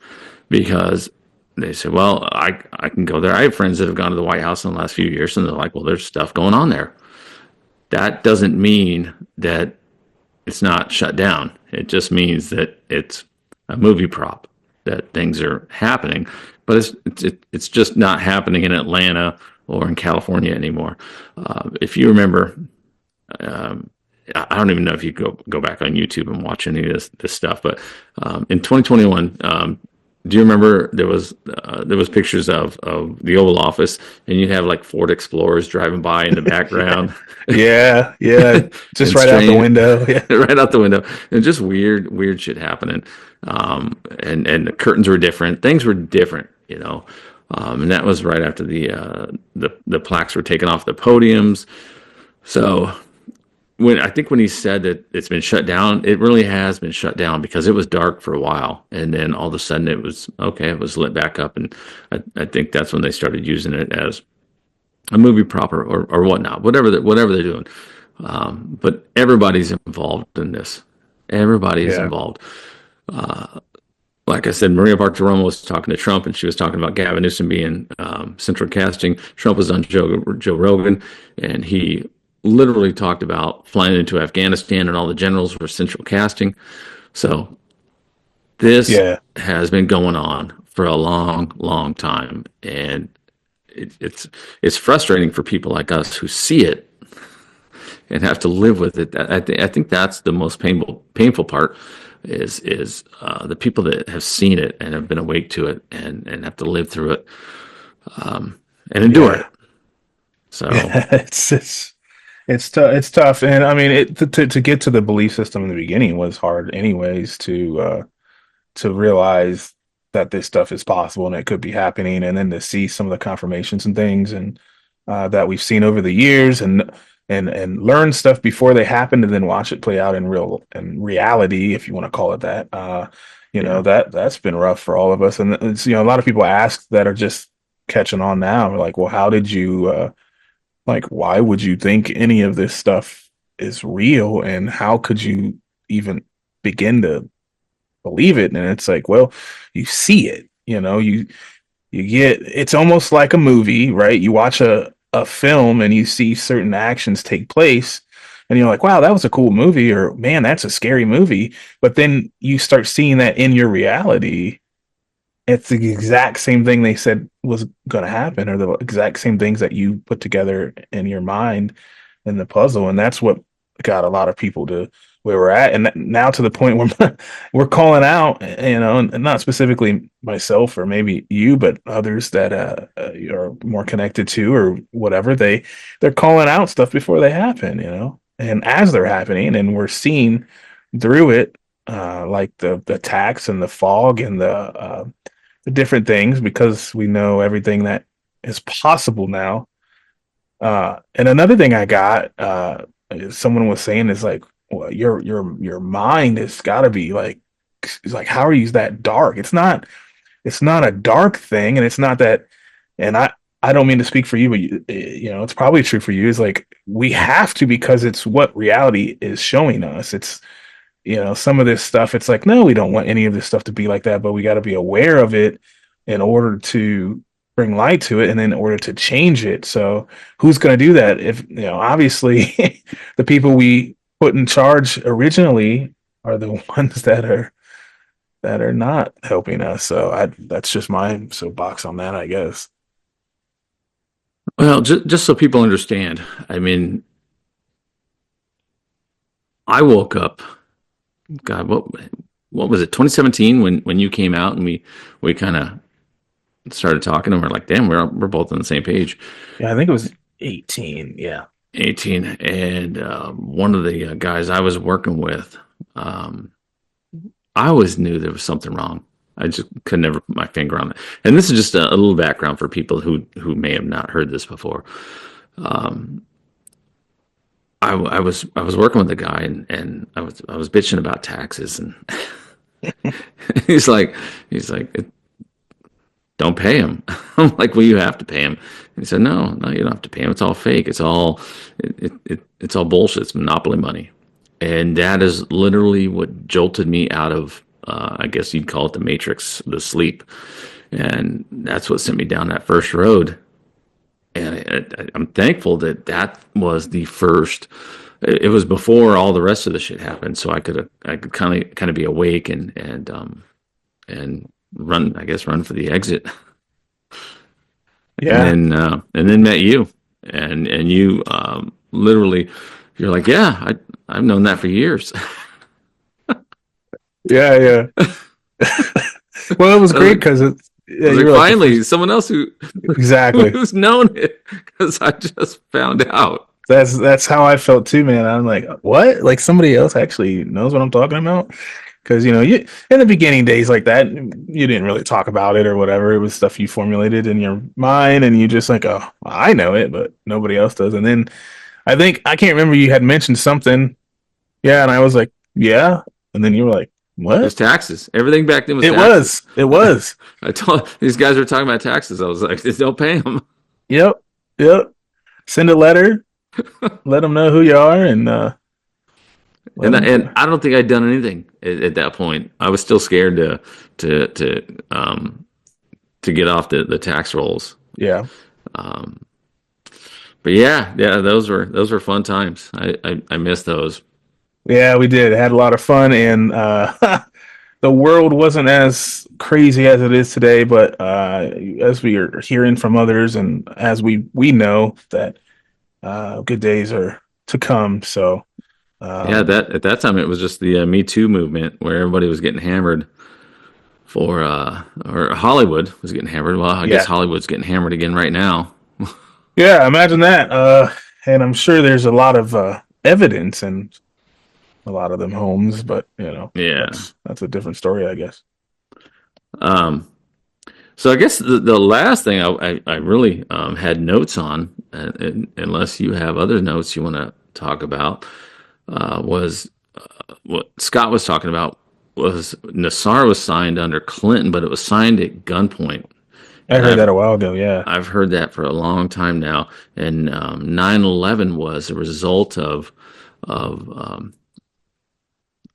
because they say, well, I can go there. I have friends that have gone to the White House in the last few years, and they're like, well, there's stuff going on there. That doesn't mean that it's not shut down. It just means that it's a movie prop, that things are happening, but it's just not happening in Atlanta or in California anymore. If you remember, I don't even know if you go back on YouTube and watch any of this stuff, but in 2021, do you remember there was pictures of the Oval Office, and you'd have like Ford Explorers driving by in the background? yeah, just right out the window. Yeah. Right out the window, and just weird shit happening. And the curtains were different. Things were different, and that was right after the plaques were taken off the podiums. So when he said that it's been shut down, it really has been shut down, because it was dark for a while, and then all of a sudden it was lit back up, and I think that's when they started using it as a movie prop or whatnot, whatever they're doing. But everybody's involved in this. Everybody is involved. Like I said, Maria Bartiromo was talking to Trump, and she was talking about Gavin Newsom being central casting. Trump was on Joe Rogan, and he literally talked about flying into Afghanistan, and all the generals were central casting. So this has been going on for a long time, and it's frustrating for people like us who see it and have to live with it. I think that's the most painful part is the people that have seen it and have been awake to it and have to live through it and endure it. So it's tough, and I mean, to get to the belief system in the beginning was hard, anyways. To realize that this stuff is possible and it could be happening, and then to see some of the confirmations and things, and that we've seen over the years, and learn stuff before they happen, and then watch it play out in reality, if you want to call it that. That's been rough for all of us, and it's, a lot of people ask that are just catching on now. We're like, well, how did you? Why would you think any of this stuff is real, and how could you even begin to believe it? And it's like, well, you see it, you get, it's almost like a movie, right? You watch a film and you see certain actions take place, and you're like, wow, that was a cool movie, or man, that's a scary movie. But then you start seeing that in your reality. It's the exact same thing they said was going to happen, or the exact same things that you put together in your mind in the puzzle. And that's what got a lot of people to where we're at, and now to the point where we're calling out, and not specifically myself or maybe you, but others that are more connected to or whatever. They're calling out stuff before they happen, and as they're happening, and we're seeing through it, like the tax and the fog and the different things, because we know everything that is possible now. And another thing I got, someone was saying is like, well, your mind has got to be like, it's like, how are you that dark? It's not a dark thing, and it's not that. And I don't mean to speak for you, but it's probably true for you. Is like, we have to, because it's what reality is showing us. It's, some of this stuff, it's like, no, we don't want any of this stuff to be like that, but we got to be aware of it in order to bring light to it, and in order to change it. So who's going to do that? If, obviously the people we put in charge originally are the ones that are not helping us. So that's just my soapbox on that, I guess. Well, just so people understand, I mean, I woke up, God, what was it, 2017 when you came out, and we kind of started talking, and we're like, damn, we're both on the same page. Yeah, I think it was 18. Yeah, 18. And one of the guys I was working with, I always knew there was something wrong. I just could never put my finger on it. And this is just a little background for people who may have not heard this before. I was working with a guy, and I was bitching about taxes, and he's like, don't pay him. I'm like, well, you have to pay him. And he said, no, you don't have to pay him. It's all fake. It's all it's all bullshit. It's monopoly money. And that is literally what jolted me out of, I guess you'd call it the matrix, the sleep. And that's what sent me down that first road. And I'm thankful that was the first. It was before all the rest of the shit happened, so I could kind of be awake and run for the exit. Yeah, and then met you, and you literally, you're like, yeah, I've known that for years. yeah. Well, it was great because finally someone else exactly who's known it, because I just found out. That's how I felt too, man. I'm like, what? Like, somebody else actually knows what I'm talking about? Because you in the beginning days like that, you didn't really talk about it or whatever. It was stuff you formulated in your mind, and you just like, oh, I know it, but nobody else does. And then I can't remember, you had mentioned something, yeah, and I was like, yeah, and then you were like, what? It was taxes. Everything back then was taxes. It was. I told these guys were talking about taxes. I was like, don't pay them. Yep. Send a letter, let them know who you are, and and I don't think I'd done anything at that point. I was still scared to get off the tax rolls. Yeah. But yeah, those were fun times. I miss those. Yeah, we did. Had a lot of fun, and the world wasn't as crazy as it is today. But as we are hearing from others, and as we know that good days are to come. So at that time it was just the Me Too movement, where everybody was getting hammered for, or Hollywood was getting hammered. Well, I guess Hollywood's getting hammered again right now. Yeah, imagine that. And I'm sure there's a lot of evidence in a lot of them homes, but that's a different story, I guess. So I guess the last thing I really had notes on, unless you have other notes you want to talk about, was what Scott was talking about. Was Nassar was signed under Clinton, but it was signed at gunpoint. I heard that a while ago, yeah. I've heard that for a long time now. And 9/11 was a result of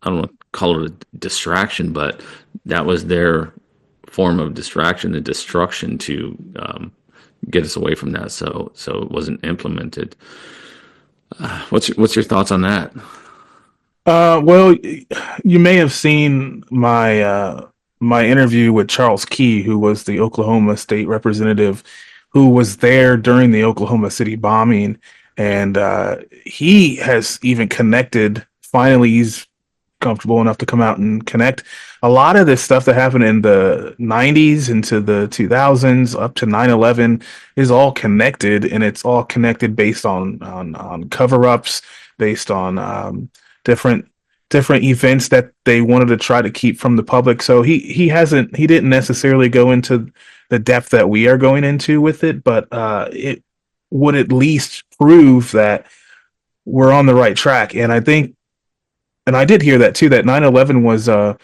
I don't want to call it a distraction, but that was their form of distraction and destruction to get us away from that. So it wasn't implemented. What's your thoughts on that? Well, you may have seen my my interview with Charles Key, who was the Oklahoma state representative, who was there during the Oklahoma City bombing, and he has even connected. Finally, he's comfortable enough to come out and connect. A lot of this stuff that happened in the 90s into the 2000s up to 9/11 is all connected, and it's all connected based on cover-ups, based on different events that they wanted to try to keep from the public. So he didn't necessarily go into the depth that we are going into with it, but it would at least prove that we're on the right track. And I think, and I did hear that too, that 9/11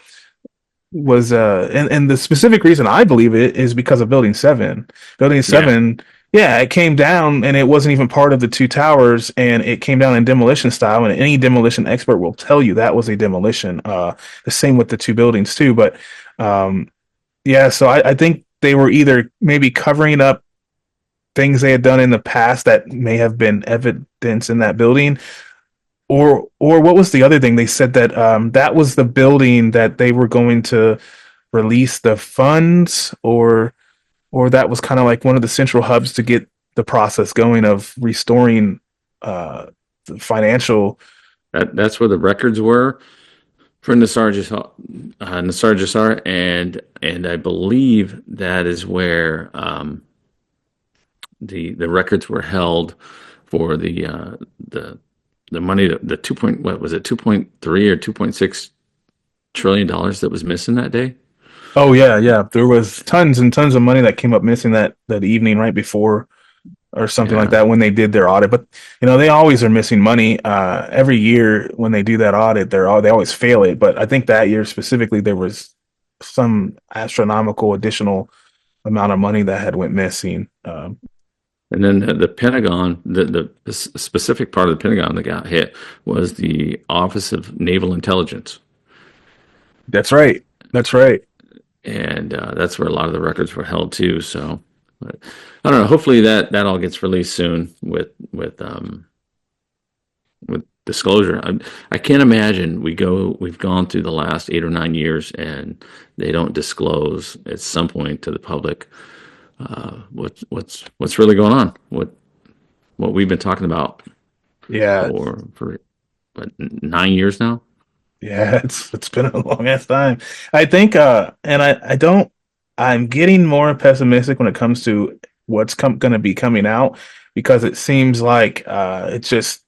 and the specific reason I believe it is because of Building 7. Building 7, yeah, it came down and it wasn't even part of the two towers, and it came down in demolition style, and any demolition expert will tell you that was a demolition. The same with the two buildings too. But yeah, so I think they were either maybe covering up things they had done in the past that may have been evidence in that building, or what was the other thing? They said that that was the building that they were going to release the funds, or that was kind of like one of the central hubs to get the process going of restoring the financial. That's where the records were for Nassar Jassar, and I believe that is where the records were held for the money, the 2.3 or 2.6 trillion dollars that was missing that day. Oh yeah, there was tons and tons of money that came up missing that evening right before, or something like that, when they did their audit. But they always are missing money every year when they do that audit. They always fail it. But I think that year specifically there was some astronomical additional amount of money that had went missing. And then the Pentagon, the specific part of the Pentagon that got hit was the Office of Naval Intelligence. That's right. And that's where a lot of the records were held too. So, but I don't know. Hopefully that all gets released soon with disclosure. I can't imagine we've gone through the last 8 or 9 years and they don't disclose at some point to the public what's really going on, what we've been talking about. Yeah, for 9 years now. Yeah, it's been a long ass time. I think, and I'm getting more pessimistic when it comes to what's going to be coming out, because it seems like it's just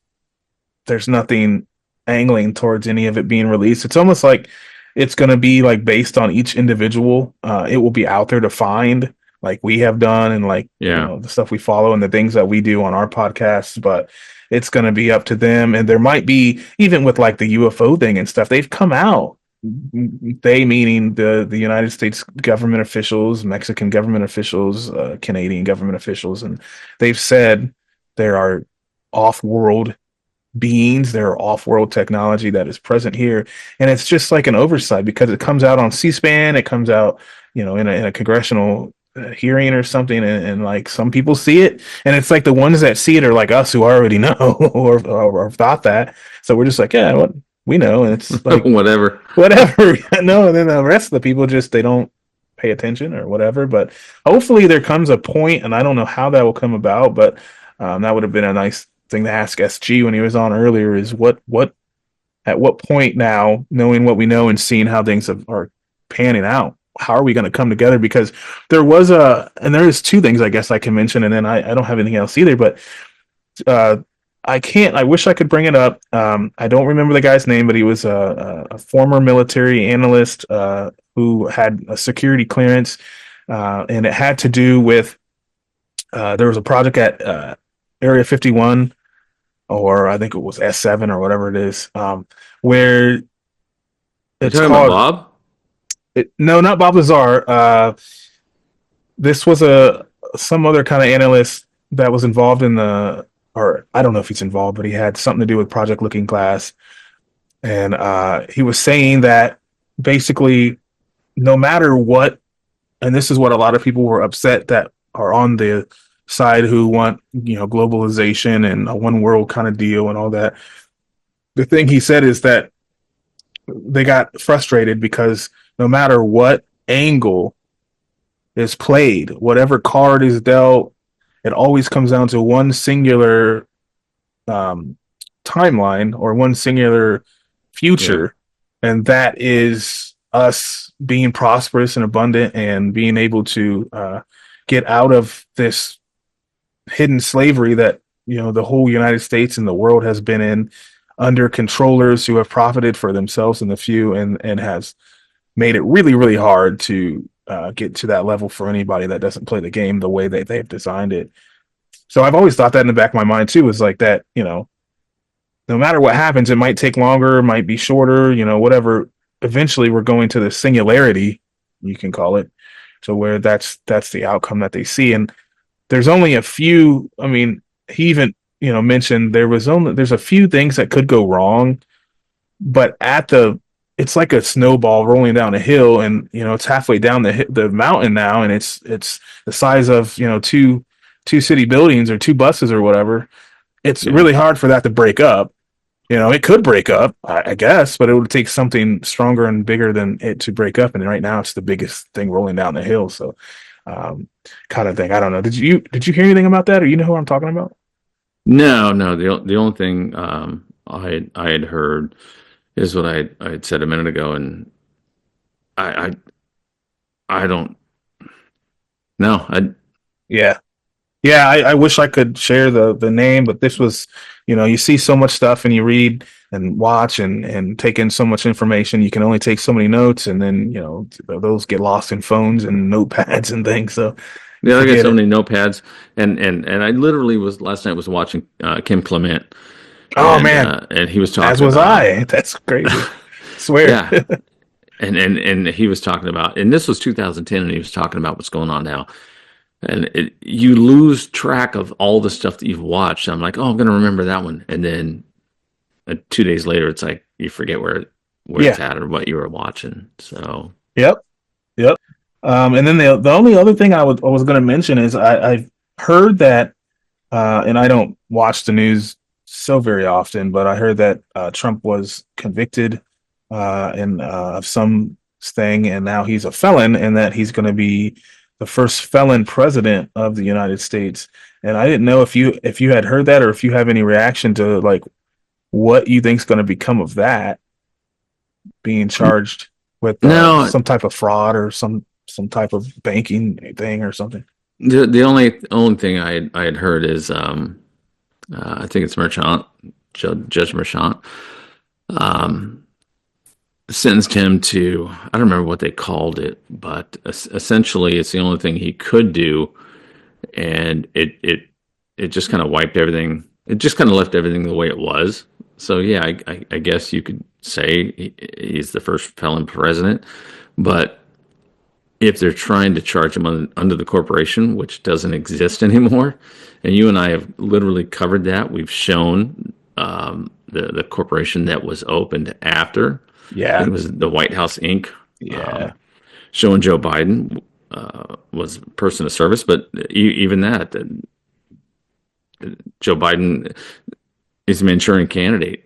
there's nothing angling towards any of it being released. It's almost like it's going to be like based on each individual. It will be out there to find, like we have done, and like the stuff we follow and the things that we do on our podcasts, but it's going to be up to them. And there might be, even with like the UFO thing and stuff, they've come out, they meaning the United States government officials, Mexican government officials, Canadian government officials, and they've said there are off-world beings, there are off-world technology that is present here. And it's just like an oversight, because it comes out on C-SPAN, it comes out in a congressional hearing or something, and like some people see it, and it's like the ones that see it are like us, who already know or thought that. So we're just like, yeah, what we know, and it's like whatever. No, and then the rest of the people just, they don't pay attention or whatever. But hopefully there comes a point, and I don't know how that will come about, but that would have been a nice thing to ask SG when he was on earlier, is what at what point now, knowing what we know and seeing how things are panning out, how are we going to come together? Because there is two things I guess I can mention, and then I don't have anything else either, but I wish I could bring it up. I don't remember the guy's name, but he was a former military analyst who had a security clearance, and it had to do with, there was a project at Area 51, or I think it was S7 or whatever it is, where it's called Bob. No, not Bob Lazar. This was some other kind of analyst that was involved in or I don't know if he's involved, but he had something to do with Project Looking Glass. And he was saying that basically, no matter what, and this is what a lot of people were upset that are on the side who want, globalization and a one world kind of deal and all that. The thing he said is that they got frustrated because no matter what angle is played, whatever card is dealt, it always comes down to one singular timeline or one singular future. and that is us being prosperous and abundant and being able to get out of this hidden slavery that the whole United States and the world has been in, under controllers who have profited for themselves and the few, and has made it really, really hard to get to that level for anybody that doesn't play the game the way that they've designed it. So I've always thought that in the back of my mind too, is like that, no matter what happens, it might take longer, might be shorter, whatever. Eventually we're going to the singularity, you can call it, so where that's the outcome that they see. And there's only a few, I mean, he even, mentioned there's a few things that could go wrong, but it's like a snowball rolling down a hill, and it's halfway down the mountain now, and it's the size of two city buildings or two buses or whatever. It's really hard for that to break up. It could break up, I guess, but it would take something stronger and bigger than it to break up. And right now, it's the biggest thing rolling down the hill. So, kind of thing. I don't know. Did you hear anything about that, or you know who I'm talking about? No. The only thing I had heard is what I had said a minute ago, and I don't know. I wish I could share the name, but this was, you see so much stuff and you read and watch and take in so much information. You can only take so many notes, and then those get lost in phones and notepads and things. So I got so many notepads, and I literally last night was watching Kim Clement. Oh man, and he was talking. As was I. That's crazy. Swear. Yeah, and he was talking about, and this was 2010, and he was talking about what's going on now. And you lose track of all the stuff that you've watched. I'm like, oh, I'm going to remember that one. And then 2 days later, it's like you forget where it's at or what you were watching. So Yep. And then the only other thing I was going to mention is I've heard that, and I don't watch the news so very often, but I heard that Trump was convicted of some thing, and now he's a felon, and that he's going to be the first felon president of the United States. And I didn't know if you had heard that, or if you have any reaction to like what you think is going to become of that, being charged with some type of fraud or some type of banking thing or something. The only thing I had heard is I think it's Judge Merchant sentenced him to, I don't remember what they called it, but essentially it's the only thing he could do, and it just kind of wiped everything. It just kind of left everything the way it was. So yeah, I guess you could say he's the first felon president, but if they're trying to charge him under the corporation, which doesn't exist anymore, and you and I have literally covered that, we've shown the corporation that was opened after. Yeah, it was the White House Inc. Yeah, showing Joe Biden was a person of service, but even that, Joe Biden is a Manchurian candidate.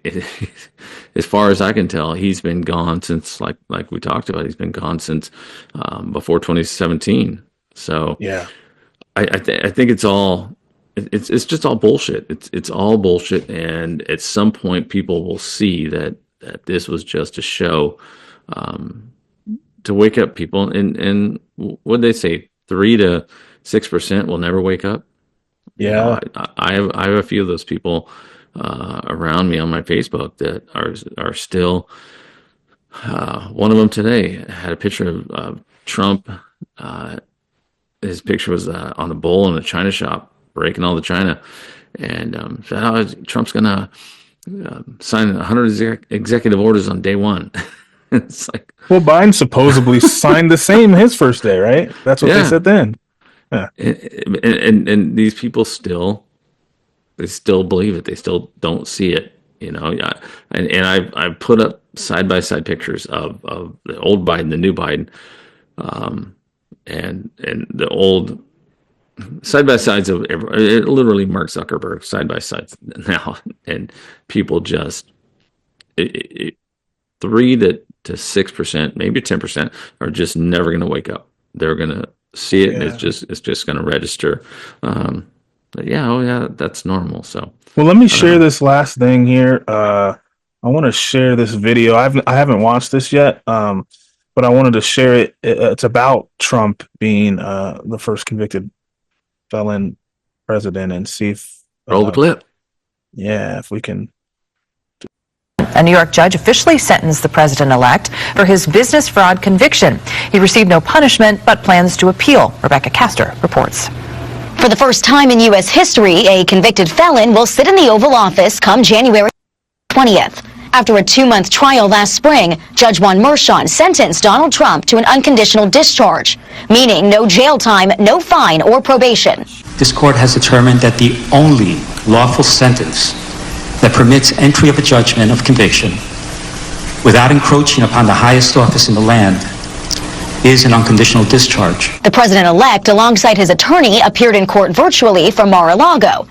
As far as I can tell, he's been gone since, like we talked about, he's been gone since before 2017. So yeah, I think it's just all bullshit. It's all bullshit, and at some point, people will see that this was just a show to wake up people. And what they say, 3 to 6% will never wake up. Yeah, I have a few of those people around me on my Facebook that are still. One of them today had a picture of Trump. His picture was on a bowl in a china shop, breaking all the china, and said, Trump's gonna sign 100 executive orders on day one. It's like, well, Biden supposedly signed the same his first day, right? That's what they said then. Yeah. And these people still believe it. They still don't see it, And I've put up side by side pictures of the old Biden, the new Biden, and the old side by sides of literally Mark Zuckerberg side by sides now, and people just 3 to 6%, maybe 10% are just never going to wake up. They're going to see it, and it's just going to register. But that's normal. So, well, let me share this last thing here. I want to share this video. I haven't watched this yet, but I wanted to share it. It's about Trump being the first convicted felon president, and see if Roll the clip. yeah, if we can. A New York judge officially sentenced the president-elect for his business fraud conviction. He received no punishment, but plans to appeal. Rebecca Castor reports. For the first time in U.S. history, a convicted felon will sit in the Oval Office come January 20th. After a 2-month trial last spring, Judge Juan Merchan sentenced Donald Trump to an unconditional discharge, meaning no jail time, no fine, or probation. This court has determined that the only lawful sentence that permits entry of a judgment of conviction without encroaching upon the highest office in the land is an unconditional discharge. The president-elect, alongside his attorney, appeared in court virtually from Mar-a-Lago.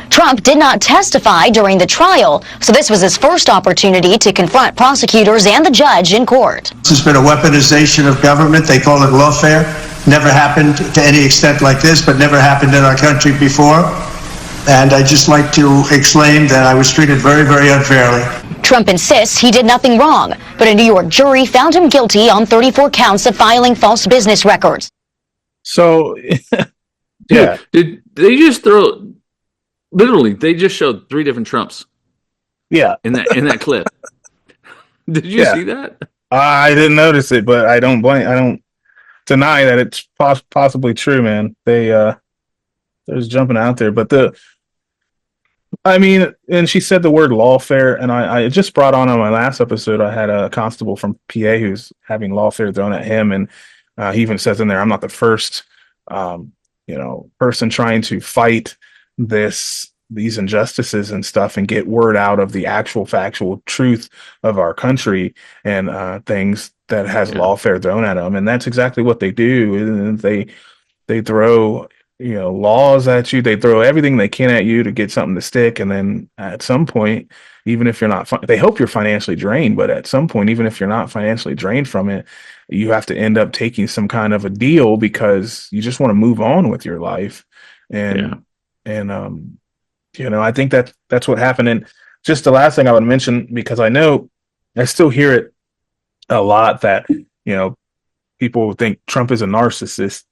Trump did not testify during the trial, so this was his first opportunity to confront prosecutors and the judge in court. This has been a weaponization of government. They call it lawfare. Never happened to any extent like this, but never happened in our country before. And I'd just like to exclaim that I was treated very, very unfairly. Trump insists he did nothing wrong, but a New York jury found him guilty on 34 counts of filing false business records. So, yeah. Did they just throw? Literally, they just showed 3 different Trumps. Yeah, in that clip. Did you see that? I didn't notice it, but I don't deny that it's possibly true, man. They're just jumping out there, but and she said the word lawfare, and I just brought on my last episode. I had a constable from PA who's having lawfare thrown at him, and he even says in there, "I'm not the first, person trying to fight these injustices and stuff and get word out of the actual factual truth of our country and things that has lawfare thrown at them." And that's exactly what they do. And they throw laws at you. They throw everything they can at you to get something to stick. And then at some point, even if you're not, they hope you're financially drained, but at some point, even if you're not financially drained from it, you have to end up taking some kind of a deal because you just want to move on with your life. And I think that's what happened. And just the last thing I would mention, because I know I still hear it a lot that, people think Trump is a narcissist.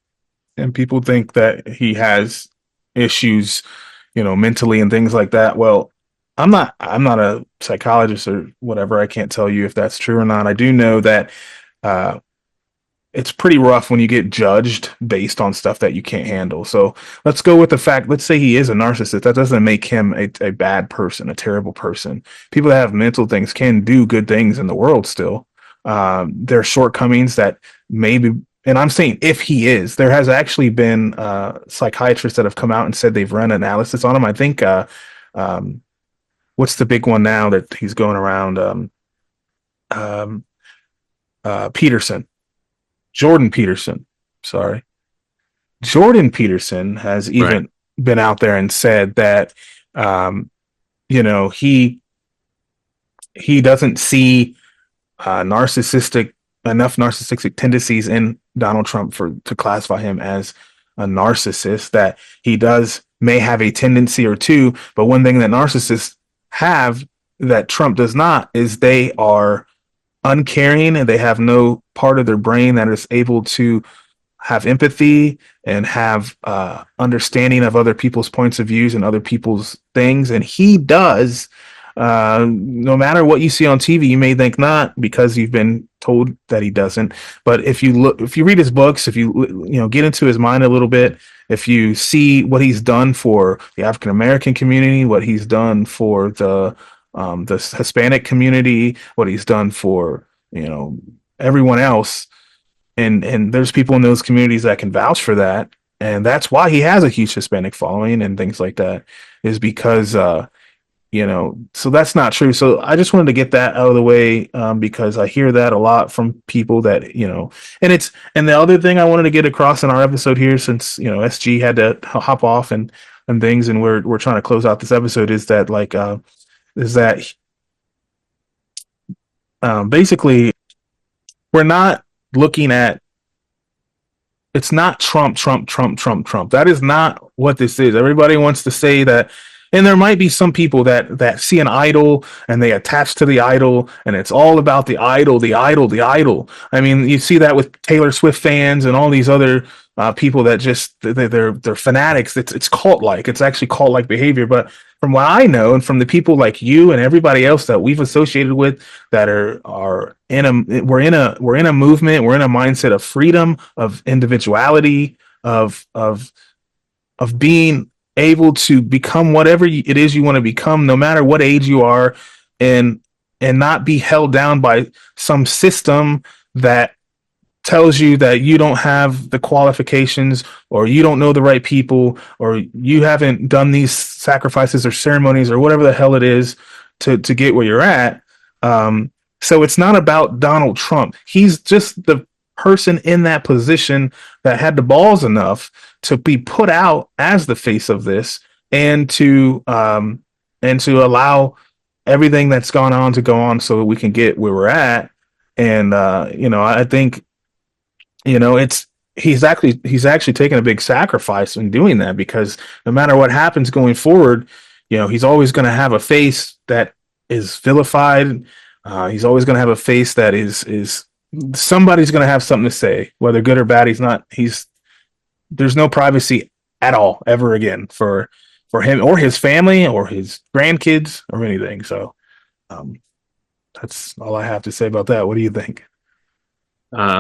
And people think that he has issues, mentally and things like that. Well, I'm not a psychologist or whatever. I can't tell you if that's true or not. I do know that it's pretty rough when you get judged based on stuff that you can't handle. So let's go with the fact, let's say he is a narcissist. That doesn't make him a bad person, a terrible person. People that have mental things can do good things in the world still. There are shortcomings that maybe. And I'm saying if he is, there has actually been psychiatrists that have come out and said they've run analysis on him. I think, what's the big one now that he's going around? Peterson. Jordan Peterson. Sorry. Jordan Peterson has even been out there and said that, he doesn't see enough narcissistic tendencies in Donald Trump to classify him as a narcissist, that he may have a tendency or two, but one thing that narcissists have that Trump does not is they are uncaring and they have no part of their brain that is able to have empathy and have understanding of other people's points of views and other people's things. And he does. No matter what you see on TV, you may think not because you've been told that he doesn't. But if you read his books, if you get into his mind a little bit, if you see what he's done for the African American community, what he's done for the Hispanic community, what he's done for everyone else, and there's people in those communities that can vouch for that, and that's why he has a huge Hispanic following and things like that, is because so that's not true. So I just wanted to get that out of the way because I hear that a lot from people that, and the other thing I wanted to get across in our episode here, since, SG had to hop off and things, and we're trying to close out this episode, is that basically we're not looking at, it's not Trump. That is not what this is. Everybody wants to say that And there might be some people that see an idol and they attach to the idol, and it's all about the idol, the idol, the idol. I mean, you see that with Taylor Swift fans and all these other people that just they're fanatics. It's cult-like. It's actually cult-like behavior. But from what I know, and from the people like you and everybody else that we've associated with, that are in a we're in a movement, we're in a mindset of freedom, of individuality, of being able to become whatever it is you want to become, no matter what age you are, and not be held down by some system that tells you that you don't have the qualifications, or you don't know the right people, or you haven't done these sacrifices or ceremonies or whatever the hell it is to get where you're at. So it's not about Donald Trump. He's just the person in that position that had the balls enough to be put out as the face of this, and to allow everything that's gone on to go on so that we can get where we're at. And I think he's actually taken a big sacrifice in doing that, because no matter what happens going forward, he's always going to have a face that is vilified. He's always going to have a face that is somebody's going to have something to say, whether good or bad. There's no privacy at all ever again for him or his family or his grandkids or anything. So that's all I have to say about that. What do you think?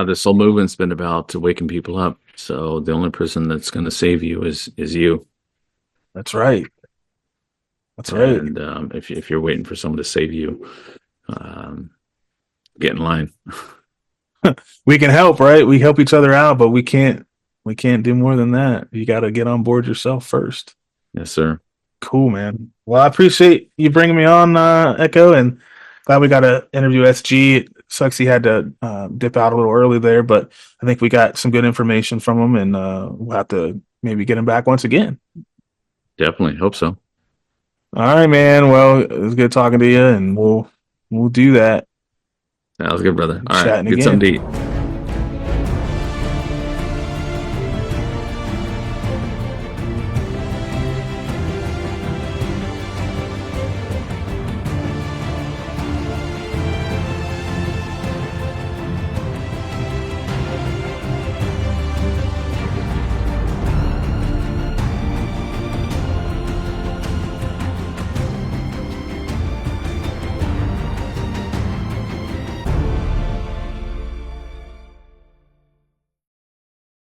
This whole movement's been about waking people up. So the only person that's going to save you is you. That's right. That's right. And if you're waiting for someone to save you, get in line. We can help, right? We help each other out, but we can't do more than that. You got to get on board yourself first. Yes, sir. Cool, man. Well, I appreciate you bringing me on, Echo, and glad we got to interview SG. It sucks he had to dip out a little early there, but I think we got some good information from him, and we'll have to maybe get him back once again. Definitely. Hope so. All right, man. Well, it was good talking to you, and we'll do that. That was good, brother. All right. Chatting Get again. something to eat.